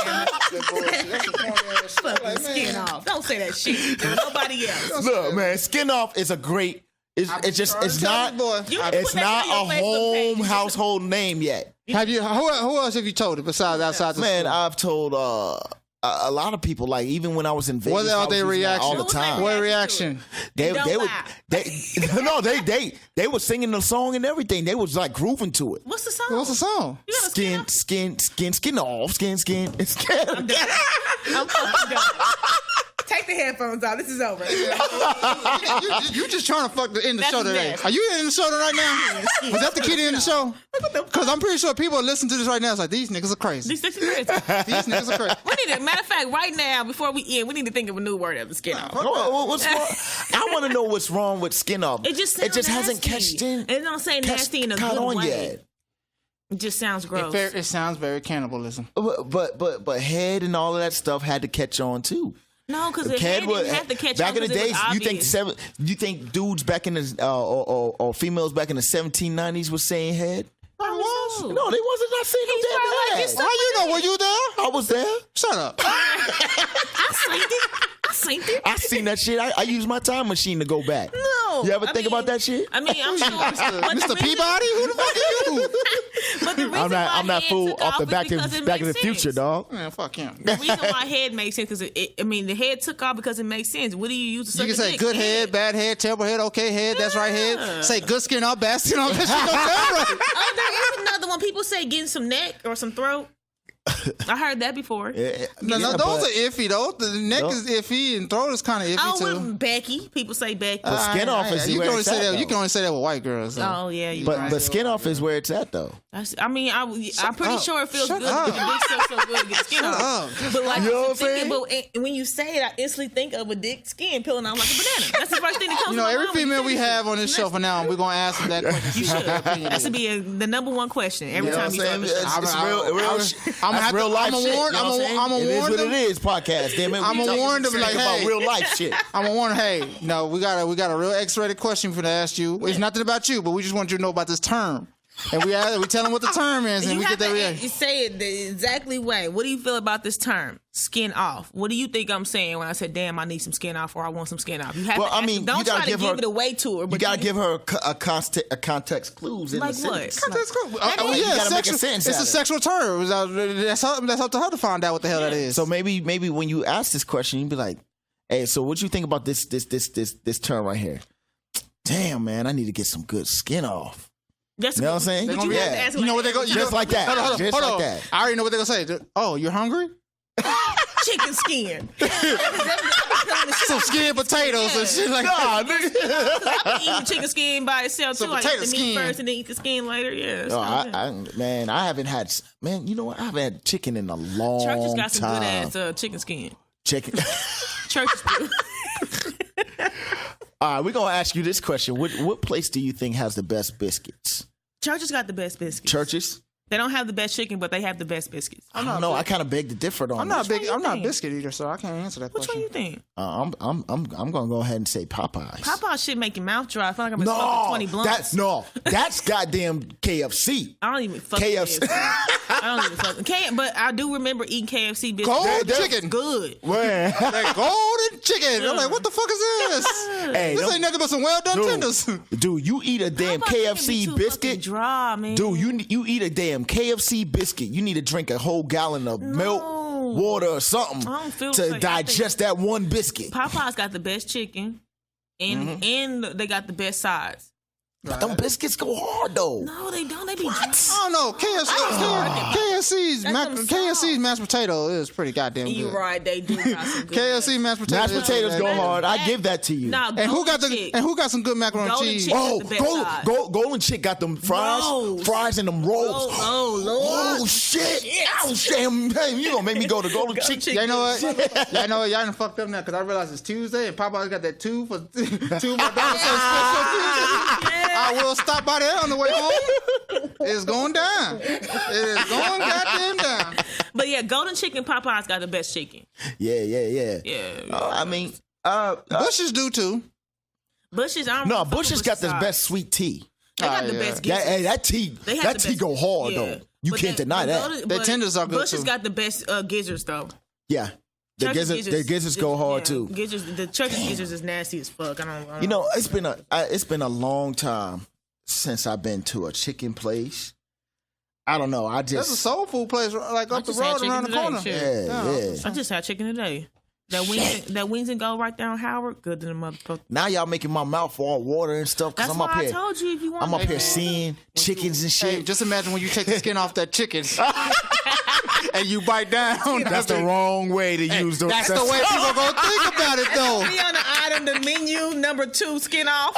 Good bullshit. That's a corny ass shit. fucking Like, skin man. off. Don't say that shit. To nobody else. Look, man, skin off is a great. It's not. You It's put that not on your a Facebook page. home household name yet. Have you? Who else have you told it besides outside the Man, school? I've told a lot of people, like even when I was in Vegas, What I are was their using that reaction? all the time. What reaction? They Don't would lie. they were singing the song and everything. They was like grooving to it. What's the song? What's the song? You got a skin Skin off, skin. I'm done. I'm fucking done. Take the headphones off. This is over. You just trying to fuck the end the That's show today. nasty. Are you in the show right now? Was that the key to end the show? Because I'm pretty sure people listen to this right now. It's like, these niggas are crazy. These 6 years. These niggas are crazy. We need to, matter of fact, right now, before we end, we need to think of a new word of the skin off. What's wrong? I want to know what's wrong with skin off. It just hasn't nasty. catched in. It don't say nasty in a caught good on way. yet. It just sounds gross. It sounds very cannibalism. But head and all of that stuff had to catch on too. No, because it didn't have to catch back on in the 'cause it was days. obvious. You think dudes back in the or females back in the 1790s was saying head? I was. No. No, they wasn't. Not saying He's no probably like, damn "Just head. How you know? Were you there? I was there. Shut up. I seen it. I seen that shit. I used my time machine to go back. No. You ever I think mean- about that shit? I mean, I'm sure. but the Mr. reason- Peabody? Who the fuck are you? But the reason I'm why not head fool took off the is Back because in it Back in the makes Future, sense. dog. Man, fuck him. The reason why head makes sense because the head took off because it makes sense. What do you use to suck You can a say dick? good head, bad head, terrible head, okay head, that's right head. Say good skin off, bad skin off. That shit don't sound right. Oh, there is another one. People say getting some neck or some throat. I heard that before. No, Yeah, those but- are iffy though. The neck No. is iffy and throat is kind of iffy Oh, too. with Becky. People say Becky. Skin off is you where can only it's say at, that. You though. can only say that with white girls. Though. Oh yeah, you But right. but skin off is where it's at though. I mean, I'm pretty up. sure it feels Shut good. up. The dick feels so good to get skin Shut off. up. But like, You know what I'm but when you say it, I instantly think of a dick skin peeling off like a banana. That's the first thing that comes. You know, to my every mind when you female say we this. have on this show for now, we're gonna ask them that question. You should. That should be the number one question every You know time what you I'm say saying? the show. It's real life shit. warn. You know what I'm saying? I'm It gonna is warn what them. it is. Podcast. Damn it. I'ma warn them, like, about hey. real life shit. I'm gonna warn. Hey, no, we got a real X-rated question for to ask you. It's nothing about you, but we just want you to know about this term, and we tell them what the term is, and You we have get that to reaction. say it the exactly way. What do you feel about this term, skin off? What do you think I'm saying when I said, "Damn, I need some skin off," or "I want some skin off"? You have Well, to. I ask mean, them. you Don't gotta try to give give her- it away to her. You But gotta give her a context clues in Like the what? sentence. That's cool. You gotta make a sentence It's out a of it. sexual term. That's up to her to find out what the hell that is. So maybe when you ask this question, you'd be like, "Hey, so what you think about this term right here?" Damn, man, I need to get some good skin off. That's You know what I'm saying? But They you gonna have be- to ask you know what they go- like, you Just like that. Hold on, Just hold like on. that. I already know what they're gonna say. Oh, you're hungry? chicken skin. Some skin potatoes and shit like that. I be eating chicken skin by itself too. Some I eat potato the meat skin. first and then eat the skin later. Yeah. Oh, I haven't had. Man, you know what? I haven't had chicken in a long Church has got some time. good ass chicken skin. Chicken. Churches do. All right, we're gonna ask you this question: What place do you think has the best biscuits? Churches got the best biscuits. Churches? They don't have the best chicken, but they have the best biscuits. I don't know. I kind of beg to differ on. I'm not this. big. you I'm not a think? biscuit eater, so I can't answer that Which one question. you think? I'm gonna go ahead and say Popeyes. Popeye shit make your mouth dry. I feel like I'm smoking 20 blunts. That's goddamn KFC. I don't even fuck KFC. KFC. I don't even fuck. But I do remember eating KFC biscuits. Cold That- chicken. Good. Man. That golden chicken. I'm like, what the fuck is this? Hey, This ain't nothing but some well done tenders. Dude, you eat a damn Popeye chicken be KFC too fucking biscuit. dry, man. Dude, you eat a damn KFC biscuit. You need to drink a whole gallon of milk, water, or something I don't feel to like- digest that one biscuit. Popeye's got the best chicken, and they got the best sides. But them biscuits go hard though. No, they don't. They be dry. I don't know. KFC's mashed potato is pretty goddamn good. You right? They do got some good. KFC mashed potatoes. Mashed is potatoes pretty go goddamn hard. I give that to you. Nah, good. And who got some good macaroni and Golden cheese? chicken. Oh, the best side. Golden Chick got them Rolls. fries and them rolls. Oh Lord! Oh shit! Ouch, damn! Hey, you gonna make me go to Golden Chick? Chick. Y'all know what? Y'all know what? Y'all done fucked up now because I realized it's Tuesday and Popeye's got that $2 for $2 Tuesday. I will stop by there on the way home. It's going down. It is going goddamn down. But yeah, Golden Chicken Popeye's got the best chicken. Yeah. Yeah. I mean, Bushes do too. Bush's. I don't no, fuck with Bush's got the sides. best sweet tea. They got the yeah. best. That tea, They have that the tea best- go hard yeah. though. You But can't the- deny but that. Golden- Their but tenders are good, Bush's too. got the best gizzards though. Yeah, the Church's gizzards go hard yeah, too. The church's gizzards is nasty as fuck. I don't. You know, it's been a long time since I've been to a chicken place. I don't know. I There's a just soul food place like up the just had road around the chicken corner. today, yeah. I just had chicken today. That wings and go right down Howard. Good to the motherfucker. Now y'all making my mouth all water and stuff because That's I'm why up I here. told you if you want. I'm up here seeing chickens and Hey, shit. just imagine when you take the skin off that chicken and you bite down. That's the wrong way to use those. That's the way people are gonna think about it, though. Be on the item, the menu, number 2, skin off.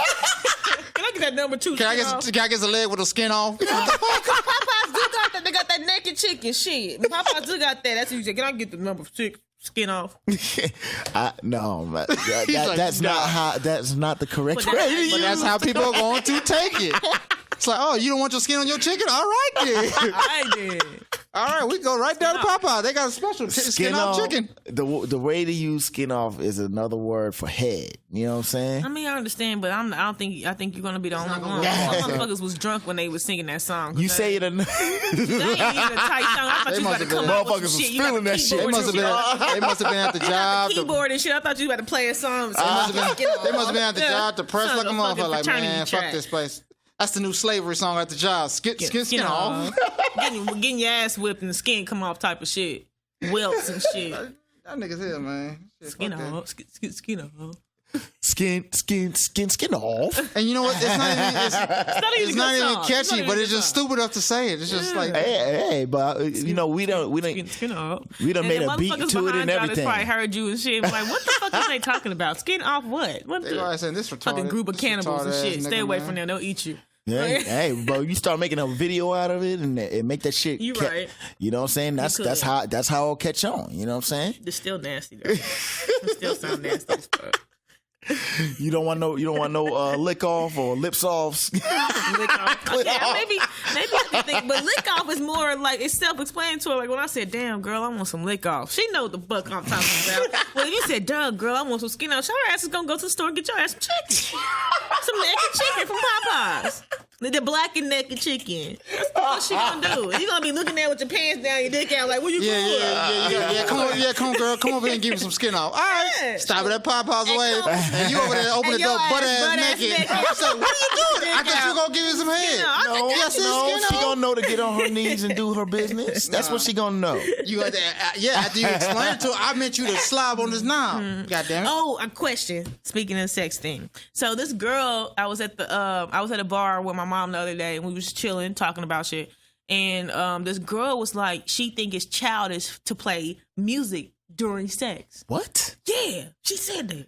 Can I get that number 2 Can I skin off? get a leg with the skin off? Popeyes do got that. They got that naked chicken shit. Popeyes do got that. That's what you say. Can I get the number 6 skin off? No, man, like, that's nah. not how. That's not the correct But way. that's- to But use that's how people are going to take it. It's like, oh, you don't want your skin on your chicken? All right, then. I did. All right, we go right down to Popeye. They got a special skin off chicken. The way to use skin off is another word for head. You know what I'm saying? I mean, I understand, but I think you're gonna be the only gonna one. work. Some motherfuckers was drunk when they was singing that song. You say it enough. That ain't even a tight song. I thought They you must about to have come been- up with Motherfuckers some was shit. You got feeling the that shit. They keyboard must have and shit. been. They must have been at the job. Keyboard and shit. I thought you about to play a song. They must have been at the job to press like a motherfucker. Like, Fraternity man, fuck track. this place. That's the new slavery song at the job. Skin off. getting your ass whipped and the skin come off type of shit. Welts and shit. That nigga's here, man. Shit, Skin fuck that. off. Skin off. Skin off. And you know what? It's not even. It's It's not even catchy, It's not but even it's just stupid enough to say it. It's just like. Hey, but you know we don't Skin off. we done And made the a beat motherfuckers to it behind and y'all that's everything. probably heard you and shit. Like, what the fuck is they talking about? Skin off what? What They the probably saying this retarded. fucking group of this cannibals and retarded shit? ass Stay nigga, away man. from them. They'll eat you. Hey, bro, you start making a video out of it and make that shit. You right. You know what I'm saying? That's could. how it'll catch on. You know what I'm saying? It's still nasty though. It still sound nasty as fuck. You don't want no lick off or lips offs. Lick off. Yeah, maybe I can think, but lick off is more like it's self-explanatory. Like when I said, "Damn, girl, I want some lick off," she know what the fuck I'm talking about. Well, if you said, "Duh, girl, I want some skin off," her ass is gonna go to the store and get your ass some chicken, some naked chicken from Popeyes. The black and naked chicken. That's what she gonna do. You gonna be looking there with your pants down, your dick out, like, "Where you going?" Come on, girl, come over here and give me some skin off. All right, Yeah. stop it at Popeyes away, come- and you over there open the And door, your butt ass ass butt-ass naked. naked. So what are you doing? I Dick thought you out. were gonna give me some head. I No, think Yes, it's no, skin she off. gonna know to get on her knees and do her business. That's what she gonna know. You got that? Yeah. After you explain it to her, I meant you to slob on this knob. God damn it. Oh, a question. Speaking of sex thing, so this girl, I was at a bar with my mom the other day, and we was chilling, talking about shit. And this girl was like, she think it's childish to play music during sex. What? Yeah, she said that.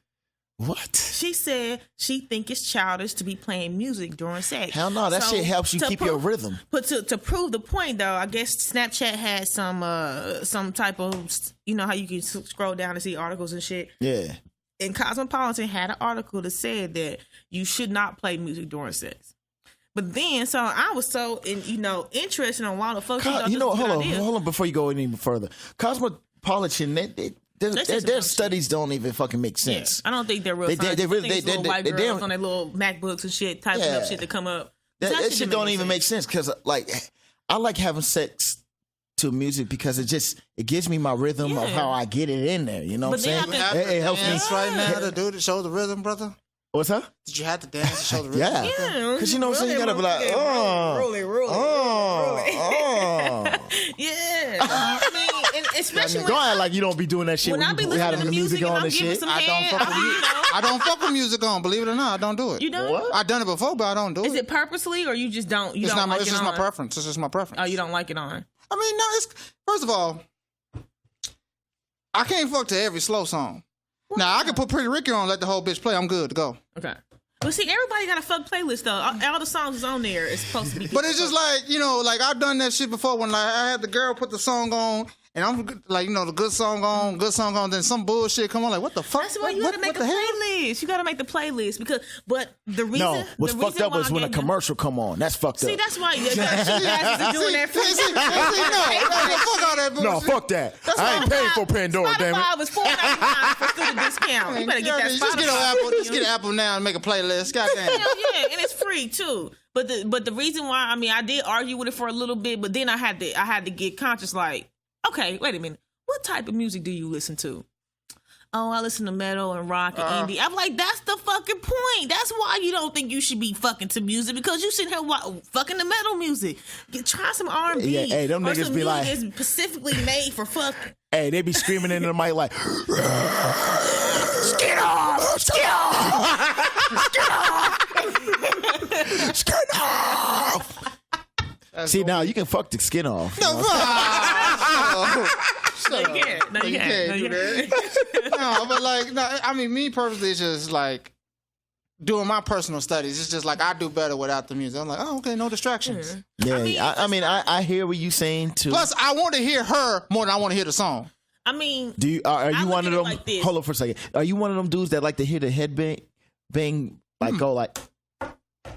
What? She said she think it's childish to be playing music during sex. Hell no, that So, shit helps you to keep pro- your rhythm. But to prove the point, though, I guess Snapchat had some type of, you know how you can scroll down and see articles and shit. Yeah. And Cosmopolitan had an article that said that you should not play music during sex. But then, so I was so interested in why the fuck hold on before you go any further. Cosmopolitan, their studies don't even fucking make sense. I don't think they're real. They scientists. really- I think it's little white they girls damn- on their little MacBooks and shit, typing up shit to come up. That shit don't even make sense because I like having sex to music because it gives me my rhythm of Yeah. how I get it in there. You know what I'm But saying? then I It helps me. Dance right now to do to show the rhythm, brother. What's that? Did you have to dance to show the rhythm? Yeah. Yeah, Because you know what I'm saying? You gotta be like, roll it. Yeah, I mean, and especially Don't act like you don't be doing that shit when I be you listening having to the music music and on I'm and giving shit. some I don't head, fuck with I don't fuck with music on. Believe it or not, I don't do it. You don't? What? I've done it before, but I don't do Is it. it purposely or you just don't? You It's don't not. like It's it just on? my preference. It's just my preference. Oh, you don't like it on? I mean, no. It's first of all, I can't fuck to every slow song. Now I can put Pretty Ricky on, let the whole bitch play. I'm good to go. Okay. But see, everybody got a fuck playlist though. All the songs is on there. It's supposed to be. But it's just like, like I've done that shit before when like I had the girl put the song on and I'm like, the good song on, then some bullshit come on like, what the fuck? That's why you what, gotta make what a the hell? playlist. You gotta make the playlist but the reason. No, what's the fucked reason up why is I when a gave them- commercial come on. That's fucked See, up. that's why you guys are doing that. Fuck all that bullshit. No, fuck that. I ain't paying for Pandora, damn it. Spotify was $4.99 for student discount. You better get that Just get on Spotify. Apple. Just get Apple now and make a playlist. Goddamn. Hell yeah, and it's free too. But the reason why, I mean, I did argue with it for a little bit, but then I had to get conscious. Like, okay, wait a minute, what type of music do you listen to? oh, I listen to metal and rock and indie. I'm like, that's the fucking point. That's why you don't think you should be fucking to music, because you sitting here fucking the metal music. Try some R&B. Yeah, hey, them or niggas some be music like- that's specifically made for fucking. Hey, they be screaming into the mic like, "Skin off! Skin off! Skin off!" See, now you can fuck the skin off. No, you know? No, you can't. No, you can't. do that. No, but like, no, I mean, me personally, it's just like doing my personal studies. It's just like I do better without the music. I'm like, oh, okay, no distractions. Yeah, I hear what you saying too. Plus, I want to hear her more than I want to hear the song. I mean, Do you are you I one of look them? at it like this. Hold on for a second. Are you one of them dudes that like to hear the headbang, like go like?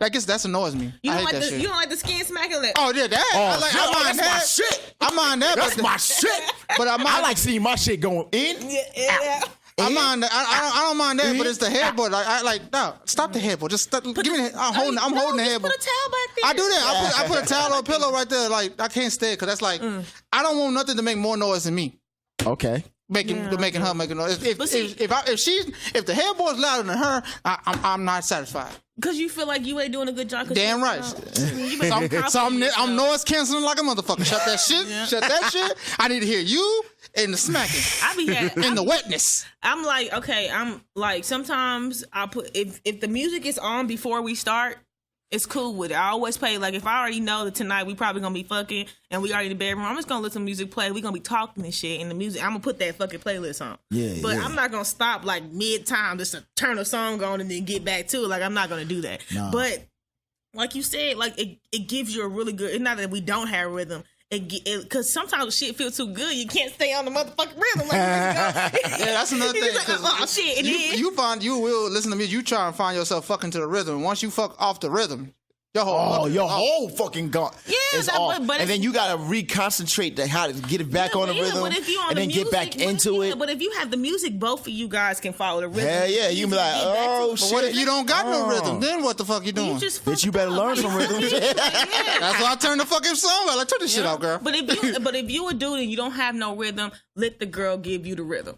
I guess that annoys me. you I don't hate like that the shit. you don't like the skin smacking lip. Oh yeah, that. I like. I mind that. shit. I mind that. That's but my shit. But I mind. I like seeing my shit going in. Yeah. I mind that. I don't mind that. But it's the headboard. Like I like. No, stop the headboard. Just give me. I'm holding the just headboard. Put a towel back there. I do that. I put a towel or a pillow right there. Like I can't stay because that's like I don't want nothing to make more noise than me. Okay. Making her making noise. If the headboard's louder than her, I'm not satisfied. Because you feel like you ain't doing a good job. Damn right. So I'm noise canceling like a motherfucker. Shut that shit. Shut that shit. I need to hear you and the smacking I be and the wetness. I'm like, okay, I'm like, sometimes I put if the music is on before we start, it's cool with it. I always play, like, if I already know that tonight we probably gonna be fucking and we already in the bedroom, I'm just gonna let some music play. We gonna be talking and shit, and the music, I'm gonna put that fucking playlist on. Yeah, but yeah. I'm not gonna stop like mid time just to turn a song on and then get back to it. Like, I'm not gonna do that. No. But like you said, like it gives you a really good. It's not that we don't have rhythm. Because sometimes shit feels too good, you can't stay on the motherfucking rhythm. Like, Yeah, that's another thing. Like, 'cause oh shit! And then, you will listen to me. You try and find yourself fucking to the rhythm. Once you fuck off the rhythm, your whole fucking gone. Yeah, is that- off. but And then you gotta reconcentrate to how to get it back on the rhythm, but if you on and the then music, get back into it. But if you have the music, both of you guys can follow the rhythm. Hell yeah, you can be like, get back to oh it. shit. What if you don't got no Oh. rhythm? Then what the fuck you doing? You just Bitch, you better learn some rhythm. That's why I turned the fucking song out. Like, turn this shit out, girl. But if you a dude and you don't have no rhythm, let the girl give you the rhythm.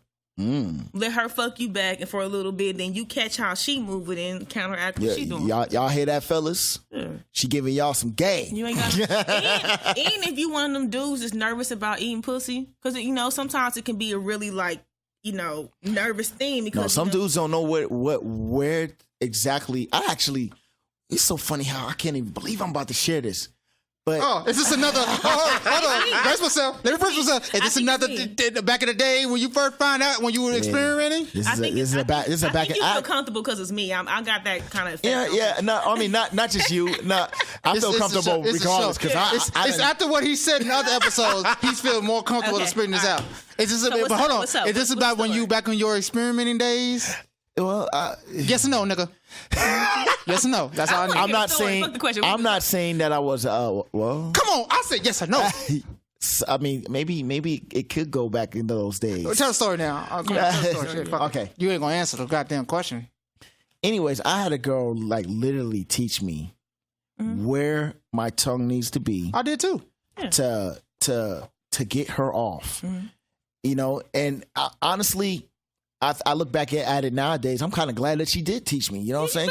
Let her fuck you back, and for a little bit, then you catch how she move it and counteract what Yeah, she doing. y'all hear that, fellas? She giving y'all some game. You ain't got. and if you one of them dudes that's nervous about eating pussy, because sometimes it can be a really like nervous thing. Because No, some dudes don't know where exactly. It's so funny how I can't even believe I'm about to share this. But Oh, is this another? Hold on. Brace myself. Let me brace myself. Is this think another? it's Back in the day when you first found out when you were experimenting? this I is think this is a back. This is a back. I think you feel comfortable because it's me. I got that kind of effect. Yeah, on yeah. me. No, I mean not just you. No, I feel comfortable regardless because it's after what he said in other episodes. He's feeling more comfortable to Okay, spitting this all out. Is this? So what's But up? hold on. What's up? Is this What's about the when you story? back in your experimenting days? well, Yes or no, nigga? Yes or no? That's all I need. I'm not Story. saying Fuck the question. I'm not saying that I was well. Come on, I said yes or no. I mean, maybe it could go back into those days. Tell the story now. Come on, tell the story. Shit, fuck it. Okay. You ain't gonna answer the goddamn question. Anyways, I had a girl like literally teach me where my tongue needs to be I did too. to get her off. And honestly, I look back at it nowadays. I'm kind of glad that she did teach me. You know what I'm saying?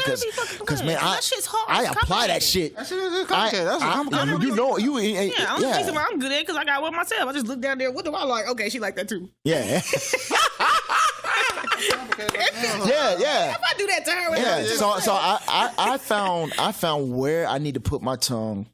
Because man, that shit's hard. I It's apply that complicated. shit. That shit is complicated. That's complicated. You know, you Yeah, I'm yeah. reason why I'm good at it because I got one myself. I just look down there. What do I like? Okay, she like that too. Yeah. yeah. If I do that to her, Yeah. So I found where I need to put my tongue.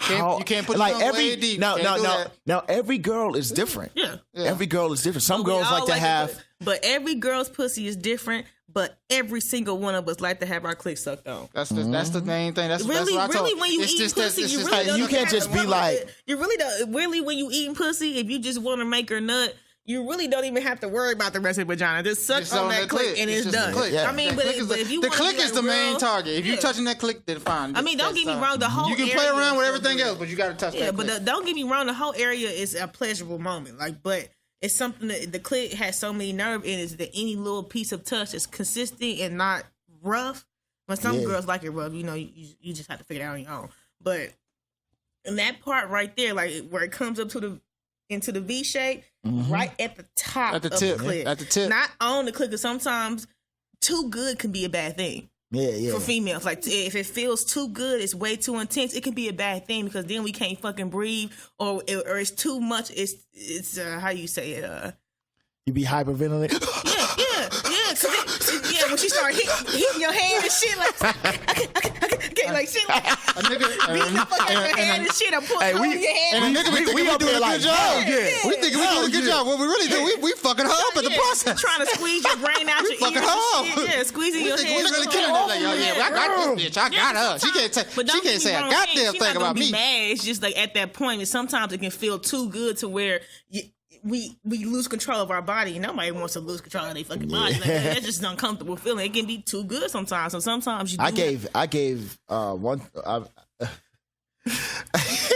You can't put your tongue way deep. Now, Can't do that. now, every girl is different. Yeah. Every girl is different. Some We girls all like to it, have. but every girl's pussy is different. But every single one of us like to have our clit sucked on. That's the main thing. That's Really, what I told. really, when you It's eat just pussy, it's you just really like, don't you can't have to just be worry like- about it. You really don't. Really, when you eating pussy, if you just want to make her nut, you really don't even have to worry about the rest of the vagina. Just suck Just on on that that clit clit. and It's it's just done. the clit. Yeah. I mean, The but click is if you the wanna click be is like the main real- target. If you Yeah. touching that click, then fine. I mean, don't get me wrong. The whole You can play area around with is everything so else, but you got to touch Yeah, that but click. don't get me wrong. The whole area is a pleasurable moment. But it's something that the clit has so many nerve in it that any little piece of touch is consistent and not rough. But some girls like it rough. You just have to figure it out on your own. But in that part right there, like where it comes up into the V shape, right at the top At the of tip. the clit. At the tip. Not on the clit, because sometimes too good can be a bad thing. Yeah. For females, like if it feels too good, it's way too intense. It can be a bad thing because then we can't fucking breathe, or it's too much. It's how you say it. You be hyperventilating. Yeah. When she start hitting your hand and shit, like okay, like shit, like A nigga, beating the fuck out your hand and shit, or pulling on your hand. and a nigga, we up doing there a like, good job. yeah. We think we doing a good job. What we really do, we fucking her up in the process. Trying to squeeze your brain out your fucking ears her and shit. up. Yeah, squeezing your We hand. really killing it. Like, yo, yeah, I got this bitch. I got her. She can't say a goddamn thing about me. Mad. It's just like at that point, and sometimes it can feel too good to where we lose control of our body. Nobody wants to lose control of their fucking body. Like, that's just an uncomfortable feeling. It can be too good sometimes. So sometimes you do I gave one.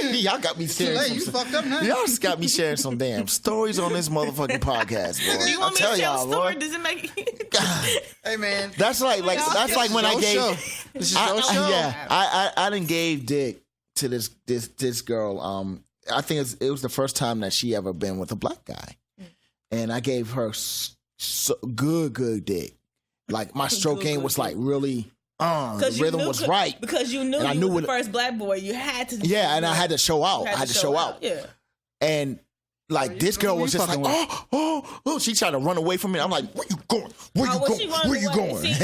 Y'all got me sharing. Hey, you fucked up now. Y'all just got me sharing some damn stories on this motherfucking podcast, boy. Do you want me to tell a story? Does it make Hey, man. That's like when I gave. This is your show. Yeah, I didn't gave dick to this girl. I think it was the first time that she ever been with a black guy, and I gave her good dick. Like my stroke game was like really. The rhythm was right because you knew you was the first black boy. You had to. Yeah, and I had to show out. I had to show out. Yeah. And like this girl was just like, oh, she tried to run away from me. I'm like, where you going? Where you going?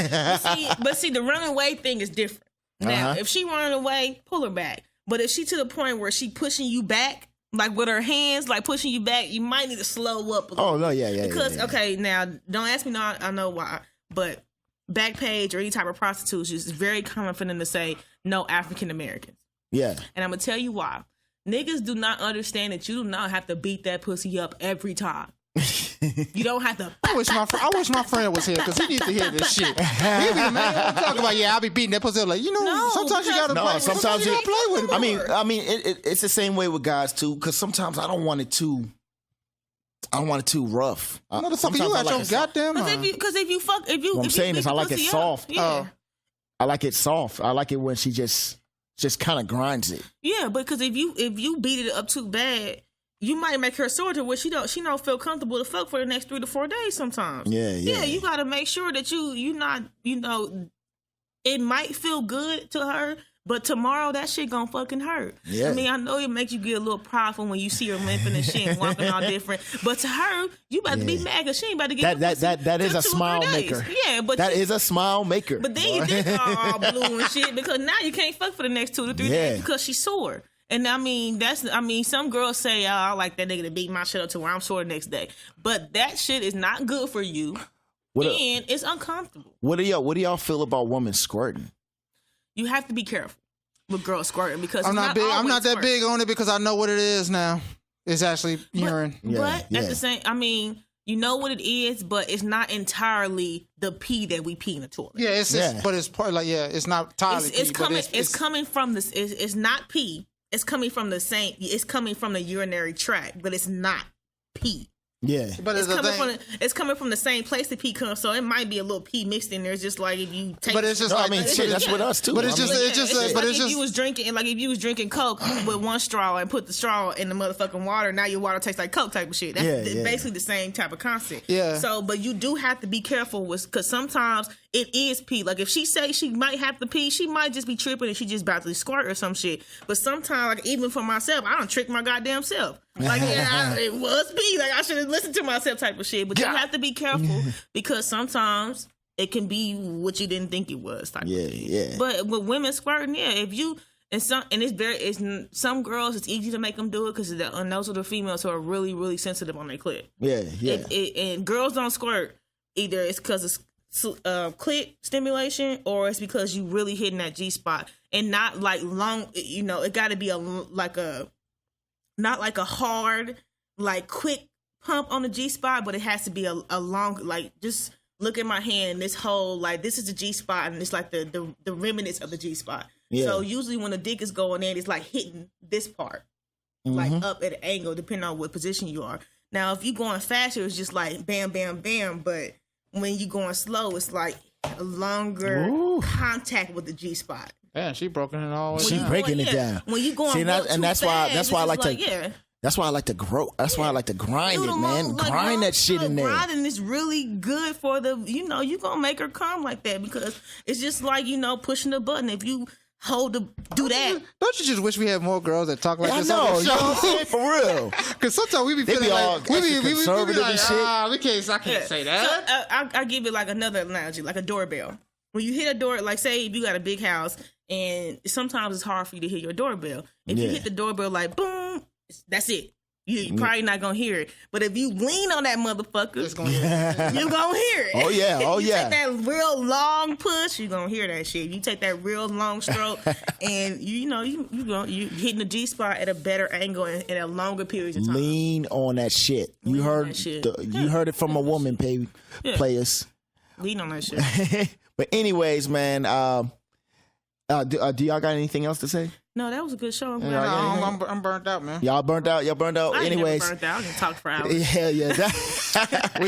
But see, the running away thing is different. Now, if she running away, pull her back. But if she to the point where she pushing you back, like with her hands, like pushing you back, you might need to slow up a little. Oh no, yeah. Because yeah. Okay, now don't ask me. Now I know why, but Backpage or any type of prostitution is very common for them to say no African Americans. Yeah, and I'm gonna tell you why. Niggas do not understand that you do not have to beat that pussy up every time. You don't have to. I wish my friend was here because he needs to hear this shit. He be the man talk about I be beating that pussy up. Like sometimes you gotta play. Sometimes you gotta play with it. I mean, it's the same way with guys too. Because sometimes I don't want it too. I don't want it too rough. Motherfucker, you out your goddamn mind. Because if you fuck, if you, what I'm saying is, I like it soft. Yeah. I like it soft. I like it when she just kind of grinds it. Yeah, because if you beat it up too bad, you might make her sore to where she don't feel comfortable to fuck for the next 3 to 4 days. Sometimes. Yeah. Yeah, you got to make sure that you not it might feel good to her. But tomorrow, that shit gonna fucking hurt. Yeah. I mean, I know it makes you get a little prideful when you see her limping and shit and walking all different. But to her, you about to be mad because she ain't about to get that is a smile maker. Yeah, but that is a smile maker. But then you dick all blue and shit because now you can't fuck for the next 2 to 3 days because she's sore. And I mean, some girls say, "Oh, I like that nigga to beat my shit up to where I'm sore the next day." But that shit is not good for you, and it's uncomfortable. What do y'all feel about women squirting? You have to be careful with girls squirting because I'm not that big on it because I know what it is now. It's actually urine. But at the same, I mean, you know what it is, but it's not entirely the pee that we pee in the toilet. Yeah, but it's part like it's not entirely it's coming from this. It's not pee. It's coming from the same. It's coming from the urinary tract, but it's not pee. Yeah, but it's coming from the same place the pee comes, so it might be a little pee mixed in there. It's just like if you take. But it's just that's with us too. But it's just if you was drinking Coke with one straw and put the straw in the motherfucking water, now your water tastes like Coke type of shit. That's basically the same type of concept. Yeah. So, but you do have to be careful because sometimes it is pee. Like if she say she might have to pee, she might just be tripping and she just about to squirt or some shit. But sometimes, like even for myself, I don't trick my goddamn self. Like it was pee. Like I should have listened to myself type of shit. But you have to be careful because sometimes it can be what you didn't think it was. Type of shit. But with women squirting, if you some girls, it's easy to make them do it because those are the females who are really, really sensitive on their clit. And girls don't squirt either. It's because it's clit stimulation or it's because you really hitting that G spot and not like long. It got to be not like a hard, like quick pump on the G spot, but it has to be a long, like just look at my hand and this whole, like this is the G spot and it's like the remnants of the G spot. Yeah. So usually when the dick is going in, it's like hitting this part, like up at an angle, depending on what position you are. Now, if you're going faster, it's just like bam, bam, bam. But when you're going slow, it's like a longer contact with the G spot. Yeah, she broken it all. She breaking it down. When you going that's why I like to. That's why I like to grow. That's why I like to grind Do it, the man. long, like, Grind long that shit in there. Grinding is really good for the, you know, you gonna make her come like that because it's just like, you know, pushing the button. If you do that. Don't you just wish we had more girls that talk like I this know, on you the know what I'm show? saying? For real. Because sometimes we be They feeling be all like we be conservative like, and shit. I can't say that. So, I'll give it like another analogy, like a doorbell. When you hit a door, like say if you got a big house and sometimes it's hard for you to hear your doorbell. If you hit the doorbell like boom, that's it. You're probably not gonna hear it. But if you lean on that motherfucker, It's gonna hear you gonna hear it. Oh, yeah. Oh, you yeah. take that real long push, you gonna hear that shit. You take that real long stroke, and you hitting the G spot at a better angle and in a longer period of time. Lean on that shit. You Lean on heard that shit. you heard it from a woman, baby. Yeah. Players. Lean on that shit. But anyways, man, do y'all got anything else to say? No, that was a good show. I'm glad. Nah, I'm burnt out, man. Y'all burnt out? Y'all burnt out? I ain't Anyways. never burnt out. I can talk for hours. Yeah.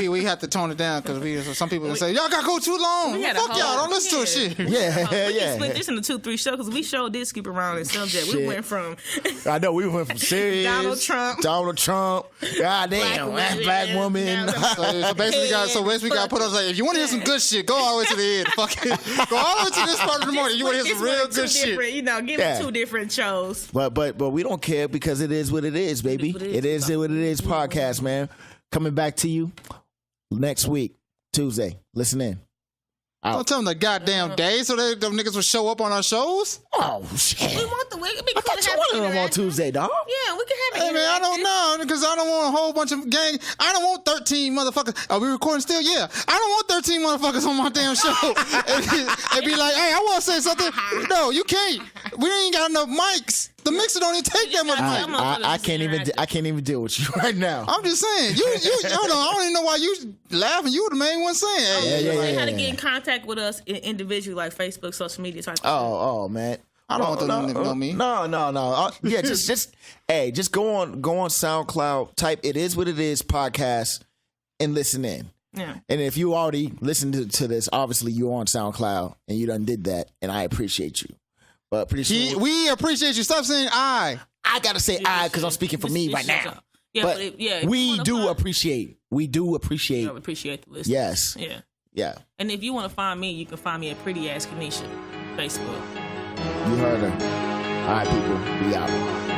We have to tone it down because some people say y'all gotta go too long. We had a Fuck y'all, whole- don't listen to shit. Yeah, We yeah. split this into 2-3 shows because we sure did skip around in subject. We Shit. went from I know we went from serious Donald Trump. goddamn, black woman. Down to- So basically, got put us like, if you want to hear some good shit, go all the way to the end. Fuck it. Go all the way to this part of the morning. You want to hear some real good shit. You know, give Yeah. it 2 different shows. But we don't care because it is what it is, baby. It is what it is. Podcast, man. Coming back to you next week, Tuesday. Listen in. Don't tell them the goddamn day so them niggas will show up on our shows. Oh shit! We want the week. I thought you wanted them on Tuesday, dog. Yeah, we can have it. Hey man, I don't know because I don't want a whole bunch of gang. I don't want 13 motherfuckers. Are we recording still? Yeah. I don't want 13 motherfuckers on my damn show. and be like, hey, I want to say something. No, you can't. We ain't got enough mics. The mixer don't even take that much mic. I can't even deal with you right now. I'm just saying. You hold on. I don't even know why you laughing. You were the main one saying. Hey, Yeah. How to get in contact with us individually, like Facebook, social media type. Oh man. I don't want them to know me. No. Yeah, just go on SoundCloud, type "It Is What It Is" podcast, and listen in. Yeah. And if you already listened to this, obviously you're on SoundCloud and you done did that, and I appreciate you. But pretty soon We appreciate you. Stop saying I. I gotta say I because I'm speaking for me right now. Yeah, But if we you wanna do find- appreciate. We do appreciate. I appreciate the list. Yes. Yeah. Yeah. And if you want to find me, you can find me at Pretty Ass Kanisha, Facebook. You heard her. All right, people. We out.